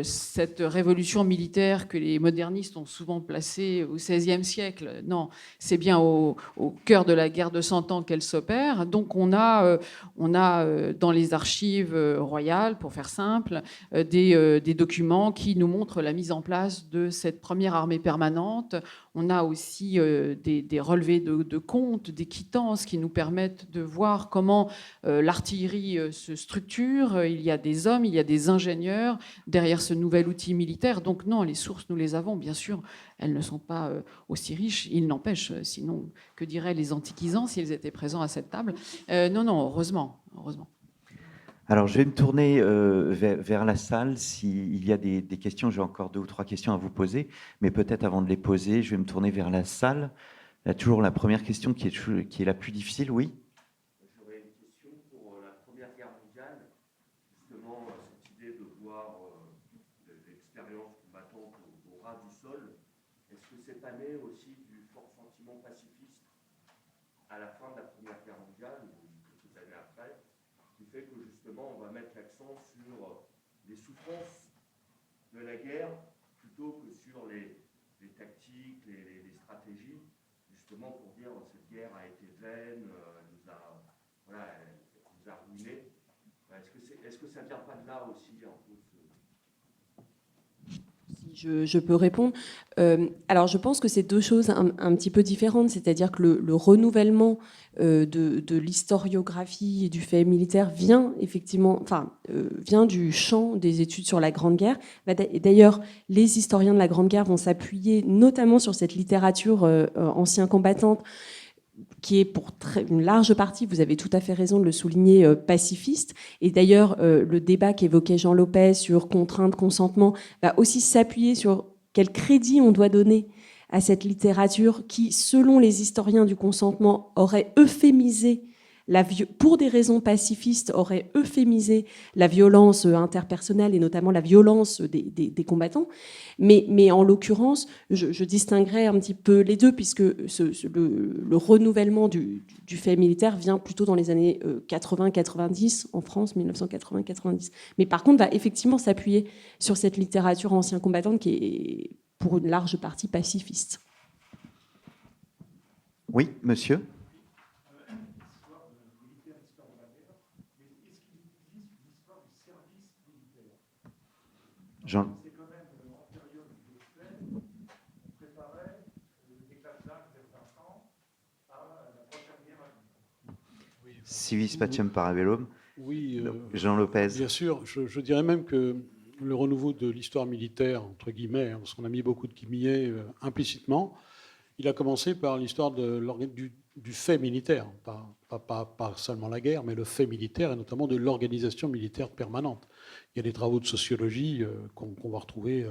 Cette révolution militaire que les modernistes ont souvent placée au XVIe siècle, non, c'est bien au cœur de la guerre de 100 ans qu'elle s'opère. Donc on a dans les archives royales, pour faire simple, des documents qui nous montrent la mise en place de cette première armée permanente. On a aussi des relevés de comptes, des quittances qui nous permettent de voir comment l'artillerie se structure. Il y a des hommes, il y a des ingénieurs derrière ce nouvel outil militaire. Donc non, les sources, nous les avons, bien sûr. Elles ne sont pas aussi riches. Il n'empêche, sinon, que diraient les antiquisants s'ils étaient présents à cette table? Non, heureusement. Alors, je vais me tourner vers la salle. S'il y a des questions, j'ai encore 2 ou 3 questions à vous poser. Mais peut-être avant de les poser, je vais me tourner vers la salle. Il y a toujours la première question qui est la plus difficile, oui? J'aurais une question pour la Première Guerre mondiale. Justement, cette idée de voir l'expérience combattante au ras du sol. Est-ce que c'est pas né aussi du fort sentiment pacifiste à la fin de la Première Guerre mondiale, ou quelques années après, qui fait que justement on va mettre l'accent sur les souffrances de la guerre plutôt que sur les tactiques, les stratégies, justement pour dire cette guerre a été vaine, elle nous a ruinés. Est-ce que ça ne vient pas de là aussi un peu Si je peux répondre. Alors, je pense que c'est 2 choses un petit peu différentes. C'est-à-dire que le renouvellement de l'historiographie et du fait militaire vient du champ des études sur la Grande Guerre. D'ailleurs, les historiens de la Grande Guerre vont s'appuyer notamment sur cette littérature ancien combattante, qui est pour une large partie, vous avez tout à fait raison de le souligner, pacifiste. Et d'ailleurs, le débat qu'évoquait Jean Lopez sur contrainte, consentement, va aussi s'appuyer sur quel crédit on doit donner à cette littérature qui, selon les historiens du consentement, aurait euphémisé pour des raisons pacifistes, aurait euphémisé la violence interpersonnelle et notamment la violence des combattants. Mais en l'occurrence, je distinguerais un petit peu les deux, puisque le renouvellement du fait militaire vient plutôt dans les années 80-90, en France, 1980-90. Mais par contre, va effectivement s'appuyer sur cette littérature ancien combattante qui est pour une large partie pacifiste. Oui, monsieur? Jean. C'est quand même en période de fait, on préparait le déclassage vers 20 ans à la prochaine guerre à venir. Civis pacem parabellum. Oui, Jean Lopez. bien sûr. Je dirais même que le renouveau de l'histoire militaire, entre guillemets, hein, parce qu'on a mis beaucoup de guillemets implicitement, il a commencé par l'histoire du fait militaire, pas seulement la guerre, mais le fait militaire, et notamment de l'organisation militaire permanente. Il y a des travaux de sociologie qu'on va retrouver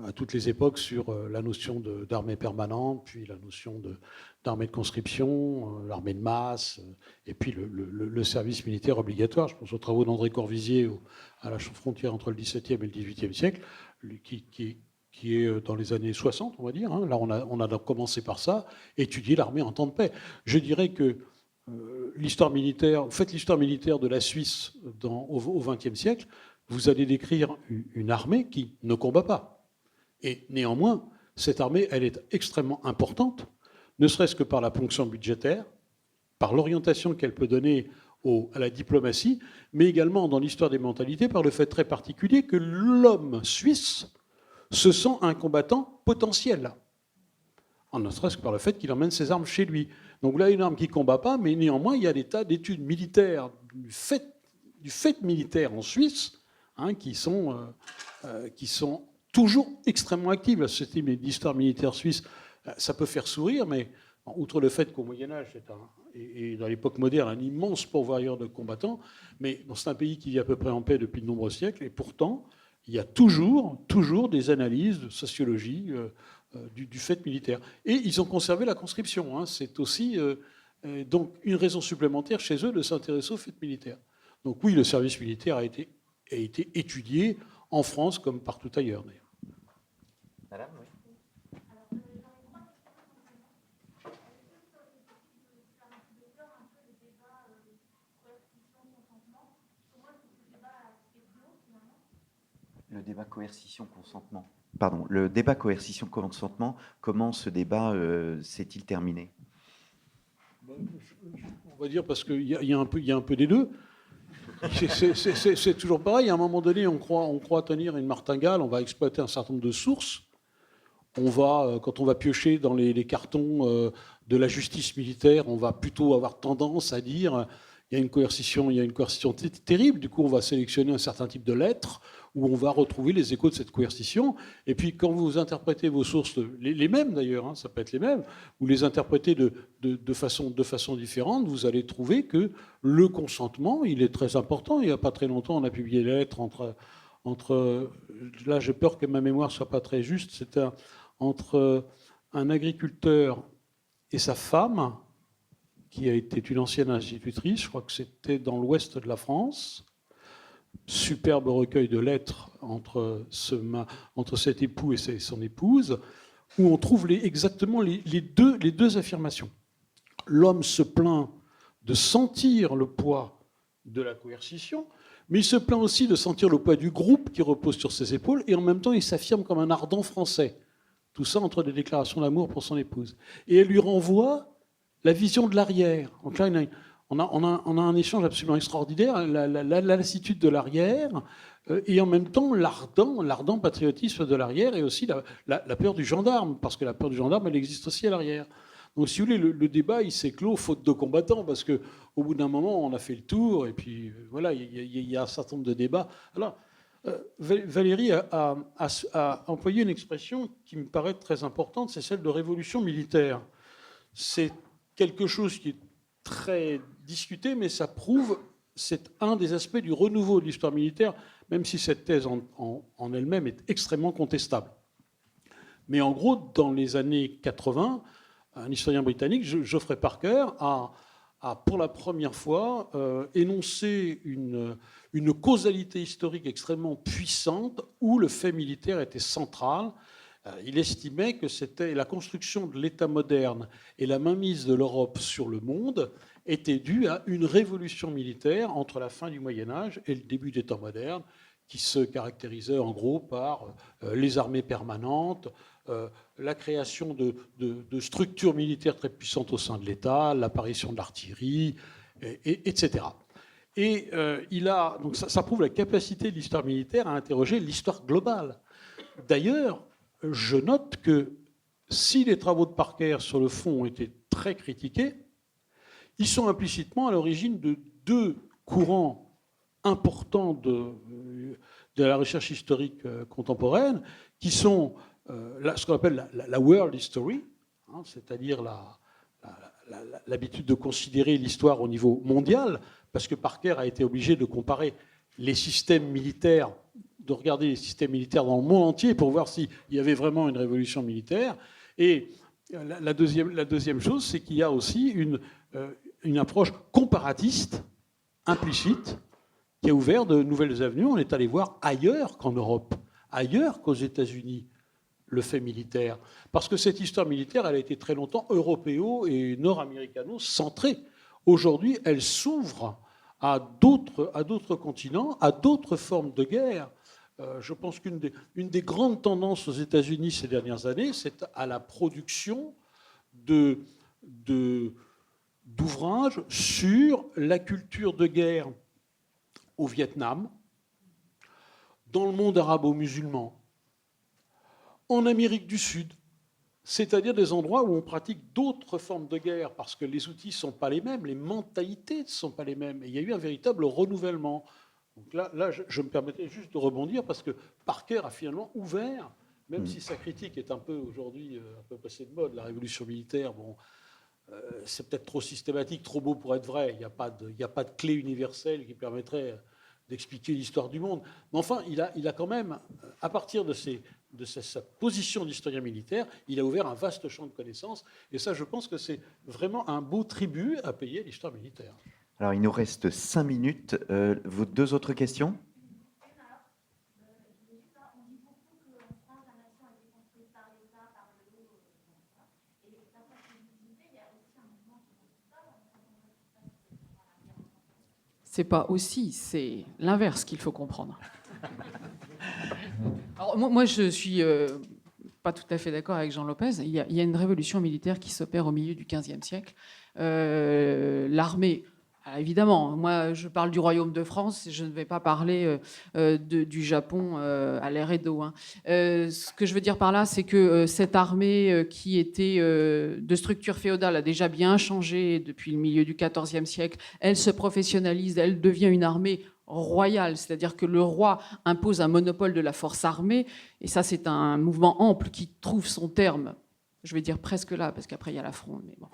à toutes les époques sur la notion d'armée permanente, puis la notion d'armée de conscription, l'armée de masse, et puis le service militaire obligatoire. Je pense aux travaux d'André Corvisier à la frontière entre le XVIIe et le XVIIIe siècle, qui est dans les années 60, on va dire. Là, on a commencé par ça, étudier l'armée en temps de paix. Je dirais que l'histoire militaire, faites l'histoire militaire de la Suisse au XXe siècle, vous allez décrire une armée qui ne combat pas. Et néanmoins, cette armée, elle est extrêmement importante, ne serait-ce que par la ponction budgétaire, par l'orientation qu'elle peut donner à la diplomatie, mais également dans l'histoire des mentalités, par le fait très particulier que l'homme suisse se sent un combattant potentiel. Ne serait-ce que par le fait qu'il emmène ses armes chez lui. Donc là, une arme qui ne combat pas, mais néanmoins, il y a des tas d'études militaires, du fait militaire en Suisse, qui sont toujours extrêmement actives. La Société d'histoire militaire suisse, ça peut faire sourire, mais outre le fait qu'au Moyen-Âge, et dans l'époque moderne, un immense pourvoyeur de combattants, mais c'est un pays qui vit à peu près en paix depuis de nombreux siècles, et pourtant, il y a toujours des analyses de sociologie du fait militaire. Et ils ont conservé la conscription. C'est aussi donc une raison supplémentaire chez eux de s'intéresser au fait militaire. Donc oui, le service militaire a été étudié en France comme partout ailleurs, d'ailleurs. Madame, oui. Le débat coercition-consentement. Pardon, le débat coercition-consentement, comment ce débat s'est-il terminé? On va dire parce qu'il y a un peu des deux. C'est toujours pareil. À un moment donné, on croit tenir une martingale, on va exploiter un certain nombre de sources. Quand on va piocher dans les cartons de la justice militaire, on va plutôt avoir tendance à dire il y a une coercition terrible. Du coup, on va sélectionner un certain type de lettres où on va retrouver les échos de cette coercition. Et puis, quand vous interprétez vos sources, les mêmes d'ailleurs, ça peut être les mêmes, vous les interprétez de façon différente, vous allez trouver que le consentement, il est très important. Il n'y a pas très longtemps, on a publié des lettres entre là, j'ai peur que ma mémoire soit pas très juste, c'est entre un agriculteur et sa femme, qui était une ancienne institutrice, je crois que c'était dans l'ouest de la France. Superbe recueil de lettres entre cet époux et son épouse, où on trouve exactement les deux affirmations. L'homme se plaint de sentir le poids de la coercition, mais il se plaint aussi de sentir le poids du groupe qui repose sur ses épaules, et en même temps il s'affirme comme un ardent Français. Tout ça entre des déclarations d'amour pour son épouse. Et elle lui renvoie la vision de l'arrière. Donc là, on a un échange absolument extraordinaire, la lassitude de l'arrière, et en même temps l'ardent patriotisme de l'arrière, et aussi la peur du gendarme, parce que la peur du gendarme, elle existe aussi à l'arrière. Donc si vous voulez, le débat, il s'est clos faute de combattants, parce qu'au bout d'un moment, on a fait le tour, et puis voilà, il y a un certain nombre de débats. Alors, Valérie a employé une expression qui me paraît très importante, c'est celle de révolution militaire. C'est quelque chose qui est très discuté, mais ça prouve, c'est un des aspects du renouveau de l'histoire militaire, même si cette thèse en elle-même est extrêmement contestable. Mais en gros, dans les années 80, un historien britannique, Geoffrey Parker, a pour la première fois énoncé une causalité historique extrêmement puissante où le fait militaire était central. Il estimait que c'était la construction de l'État moderne et la mainmise de l'Europe sur le monde était due à une révolution militaire entre la fin du Moyen-Âge et le début des temps modernes, qui se caractérisait en gros par les armées permanentes, la création de structures militaires très puissantes au sein de l'État, l'apparition de l'artillerie, etc. Et donc ça prouve la capacité de l'histoire militaire à interroger l'histoire globale. D'ailleurs, je note que si les travaux de Parker sur le fond ont été très critiqués, ils sont implicitement à l'origine de deux courants importants de la recherche historique contemporaine, qui sont ce qu'on appelle la world history, hein, c'est-à-dire l'habitude de considérer l'histoire au niveau mondial, parce que Parker a été obligé de comparer les systèmes militaires, de regarder les systèmes militaires dans le monde entier pour voir s'il y avait vraiment une révolution militaire. Et la deuxième chose, c'est qu'il y a aussi une approche comparatiste, implicite, qui a ouvert de nouvelles avenues. On est allé voir ailleurs qu'en Europe, ailleurs qu'aux États-Unis, le fait militaire. Parce que cette histoire militaire, elle a été très longtemps européo- et nord-américano-centrée. Aujourd'hui, elle s'ouvre à d'autres continents, à d'autres formes de guerre. Je pense qu'une des grandes tendances aux États-Unis ces dernières années, c'est à la production d'ouvrages sur la culture de guerre au Vietnam, dans le monde arabo-musulman, en Amérique du Sud, c'est-à-dire des endroits où on pratique d'autres formes de guerre, parce que les outils ne sont pas les mêmes, les mentalités ne sont pas les mêmes. Et il y a eu un véritable renouvellement. Donc là je me permettais juste de rebondir, parce que Parker a finalement ouvert, même si sa critique est un peu aujourd'hui un peu passée de mode, la révolution militaire, bon, c'est peut-être trop systématique, trop beau pour être vrai. Il n'y a pas de clé universelle qui permettrait d'expliquer l'histoire du monde. Mais enfin, il a quand même, à partir de sa position d'historien militaire, il a ouvert un vaste champ de connaissances. Et ça, je pense que c'est vraiment un beau tribut à payer à l'histoire militaire. Alors, il nous reste 5 minutes. Vos deux autres questions ? C'est pas aussi, c'est l'inverse qu'il faut comprendre. Alors, moi, je suis pas tout à fait d'accord avec Jean Lopez. Il y a une révolution militaire qui s'opère au milieu du XVe siècle. L'armée, évidemment, moi je parle du Royaume de France, je ne vais pas parler du Japon à l'ère Edo. Hein. Ce que je veux dire par là, c'est que cette armée qui était de structure féodale a déjà bien changé depuis le milieu du XIVe siècle. Elle se professionnalise, elle devient une armée royale, c'est-à-dire que le roi impose un monopole de la force armée, et ça c'est un mouvement ample qui trouve son terme, je vais dire presque là, parce qu'après il y a la fronde, mais bon.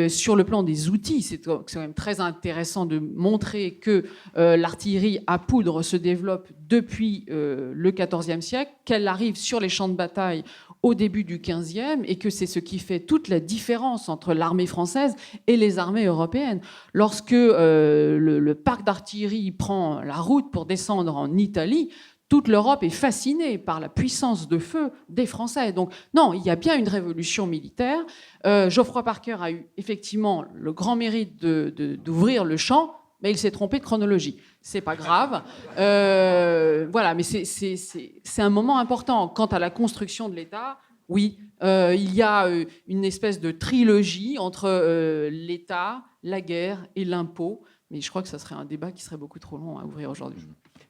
Sur le plan des outils, c'est quand même très intéressant de montrer que l'artillerie à poudre se développe depuis le XIVe siècle, qu'elle arrive sur les champs de bataille au début du XVe, et que c'est ce qui fait toute la différence entre l'armée française et les armées européennes. Lorsque le parc d'artillerie prend la route pour descendre en Italie, toute l'Europe est fascinée par la puissance de feu des Français. Donc non, il y a bien une révolution militaire. Geoffroy Parker a eu effectivement le grand mérite d'ouvrir le champ, mais il s'est trompé de chronologie. C'est pas grave. Voilà, mais c'est un moment important. Quant à la construction de l'État, oui, il y a une espèce de trilogie entre l'État, la guerre et l'impôt. Mais je crois que ça serait un débat qui serait beaucoup trop long à ouvrir aujourd'hui.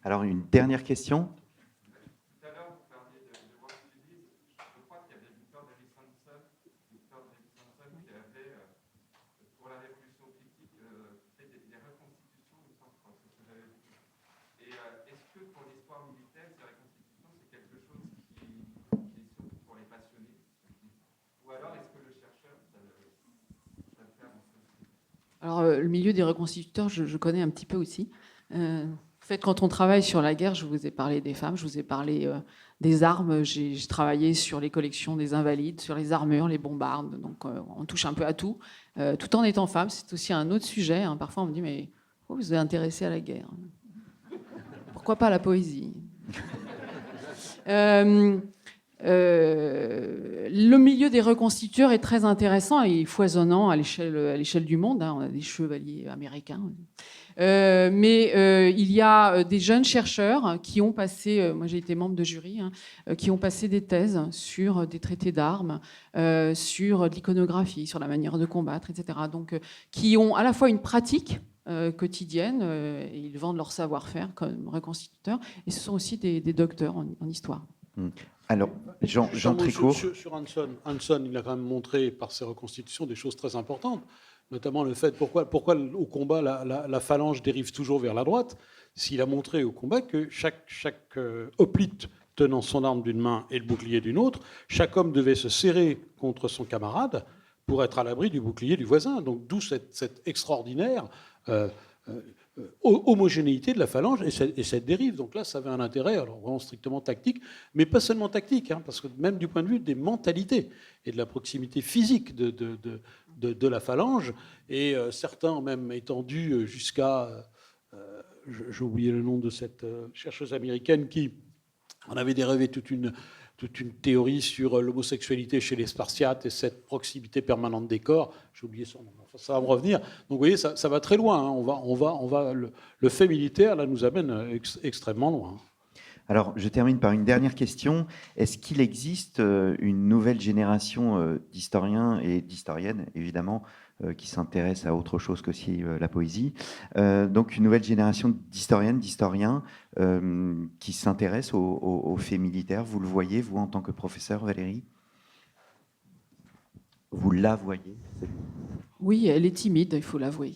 Alors, une dernière question. Tout à l'heure, vous parliez de Walt Disney. Je crois qu'il y avait Victor Davis Hanson qui avait, pour la Révolution critique, fait des reconstitutions, il me semble, c'est ce que j'avais vu. Et est-ce que pour l'histoire militaire, ces reconstitutions, c'est quelque chose qui est surtout pour les passionnés? Ou alors est-ce que le chercheur, ça le fait avancer? Alors, le milieu des reconstituteurs, je connais un petit peu aussi. En fait, quand on travaille sur la guerre, je vous ai parlé des femmes, je vous ai parlé des armes. J'ai travaillé sur les collections des invalides, sur les armures, les bombardes. Donc, on touche un peu à tout. Tout en étant femme, c'est aussi un autre sujet. Hein. Parfois, on me dit, mais pourquoi vous êtes intéressée à la guerre? Pourquoi pas à la poésie? Le milieu des reconstituteurs est très intéressant et foisonnant à l'échelle du monde. Hein. On a des chevaliers américains. Mais il y a des jeunes chercheurs qui ont passé, moi j'ai été membre de jury, hein, qui ont passé des thèses sur des traités d'armes, sur de l'iconographie, sur la manière de combattre, etc. Donc qui ont à la fois une pratique quotidienne. Et ils vendent leur savoir-faire comme reconstituteurs. Et ce sont aussi des docteurs en histoire. Alors, Jean Tricourt. Sur Hanson, il a quand même montré par ses reconstitutions des choses très importantes, notamment le fait pourquoi au combat la phalange dérive toujours vers la droite. S'il a montré au combat que chaque hoplite tenant son arme d'une main et le bouclier d'une autre, chaque homme devait se serrer contre son camarade pour être à l'abri du bouclier du voisin. Donc d'où cette extraordinaire homogénéité de la phalange et cette dérive. Donc là, ça avait un intérêt, alors vraiment strictement tactique, mais pas seulement tactique, parce que même du point de vue des mentalités et de la proximité physique de la phalange, et certains ont même étendu jusqu'à... j'ai oublié le nom de cette chercheuse américaine qui en avait dérivé toute une théorie sur l'homosexualité chez les Spartiates et cette proximité permanente des corps. J'ai oublié son nom. Enfin, ça va me revenir. Donc, vous voyez, ça va très loin. Le fait militaire, là, nous amène extrêmement loin. Alors, je termine par une dernière question. Est-ce qu'il existe une nouvelle génération d'historiens et d'historiennes, évidemment, qui s'intéressent à autre chose qu'aussi la poésie, donc une nouvelle génération d'historiennes, d'historiens qui s'intéressent aux faits militaires? Vous le voyez, vous, en tant que professeur, Valérie? Vous la voyez? Oui, elle est timide, il faut l'avouer.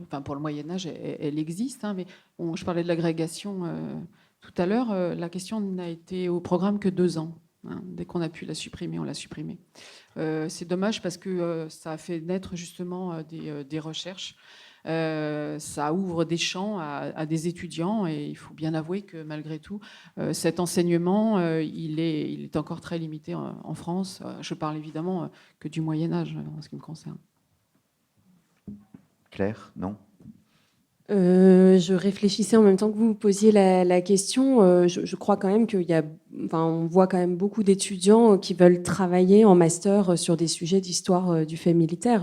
Enfin, pour le Moyen-Âge, elle existe, mais je parlais de l'agrégation tout à l'heure. La question n'a été au programme que 2 ans. Dès qu'on a pu la supprimer, on l'a supprimée. C'est dommage parce que ça a fait naître justement des recherches. Ça ouvre des champs à des étudiants et il faut bien avouer que malgré tout, cet enseignement, il est encore très limité en France. Je parle évidemment que du Moyen-Âge en ce qui me concerne. Claire, non? Je réfléchissais en même temps que vous posiez la question. Je crois quand même on voit quand même beaucoup d'étudiants qui veulent travailler en master sur des sujets d'histoire du fait militaire.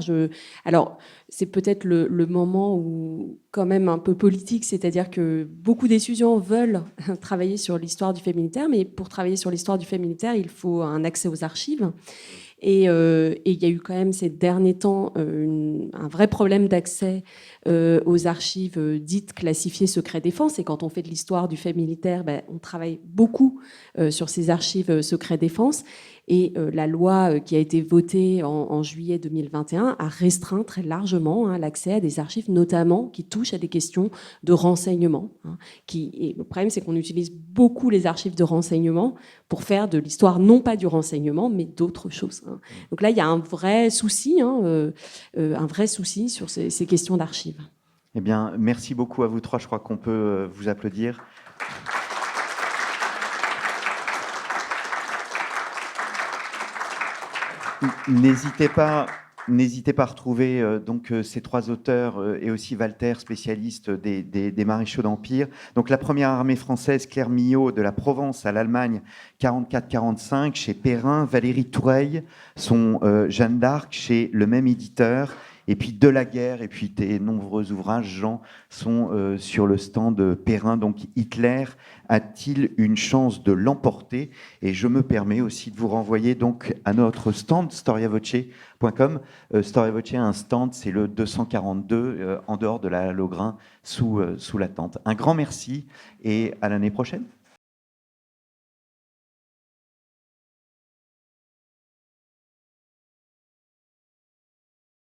Alors, c'est peut-être le moment où, quand même un peu politique, c'est-à-dire que beaucoup d'étudiants veulent travailler sur l'histoire du fait militaire, mais pour travailler sur l'histoire du fait militaire, il faut un accès aux archives. Et il y a eu quand même ces derniers temps un vrai problème d'accès aux archives dites classifiées secret défense. Et quand on fait de l'histoire du fait militaire, on travaille beaucoup sur ces archives secret défense. Et la loi qui a été votée en juillet 2021 a restreint très largement l'accès à des archives, notamment qui touchent à des questions de renseignement. Et le problème, c'est qu'on utilise beaucoup les archives de renseignement pour faire de l'histoire, non pas du renseignement, mais d'autres choses. Donc là, il y a un vrai souci sur ces questions d'archives. Eh bien, merci beaucoup à vous trois. Je crois qu'on peut vous applaudir. N'hésitez pas à retrouver ces 3 auteurs et aussi Walter, spécialiste des maréchaux d'Empire. Donc la première armée française, Claire Millot, de la Provence à l'Allemagne, 44-45, chez Perrin. Valérie Toureille, son Jeanne d'Arc, chez le même éditeur. Et puis De la guerre, et puis tes nombreux ouvrages, Jean, sont sur le stand Perrin. Donc Hitler a-t-il une chance de l'emporter? Et je me permets aussi de vous renvoyer donc à notre stand storiavoce.com. Storiavoce a un stand, c'est le 242 en dehors de la Logrin, sous la tente. Un grand merci et à l'année prochaine.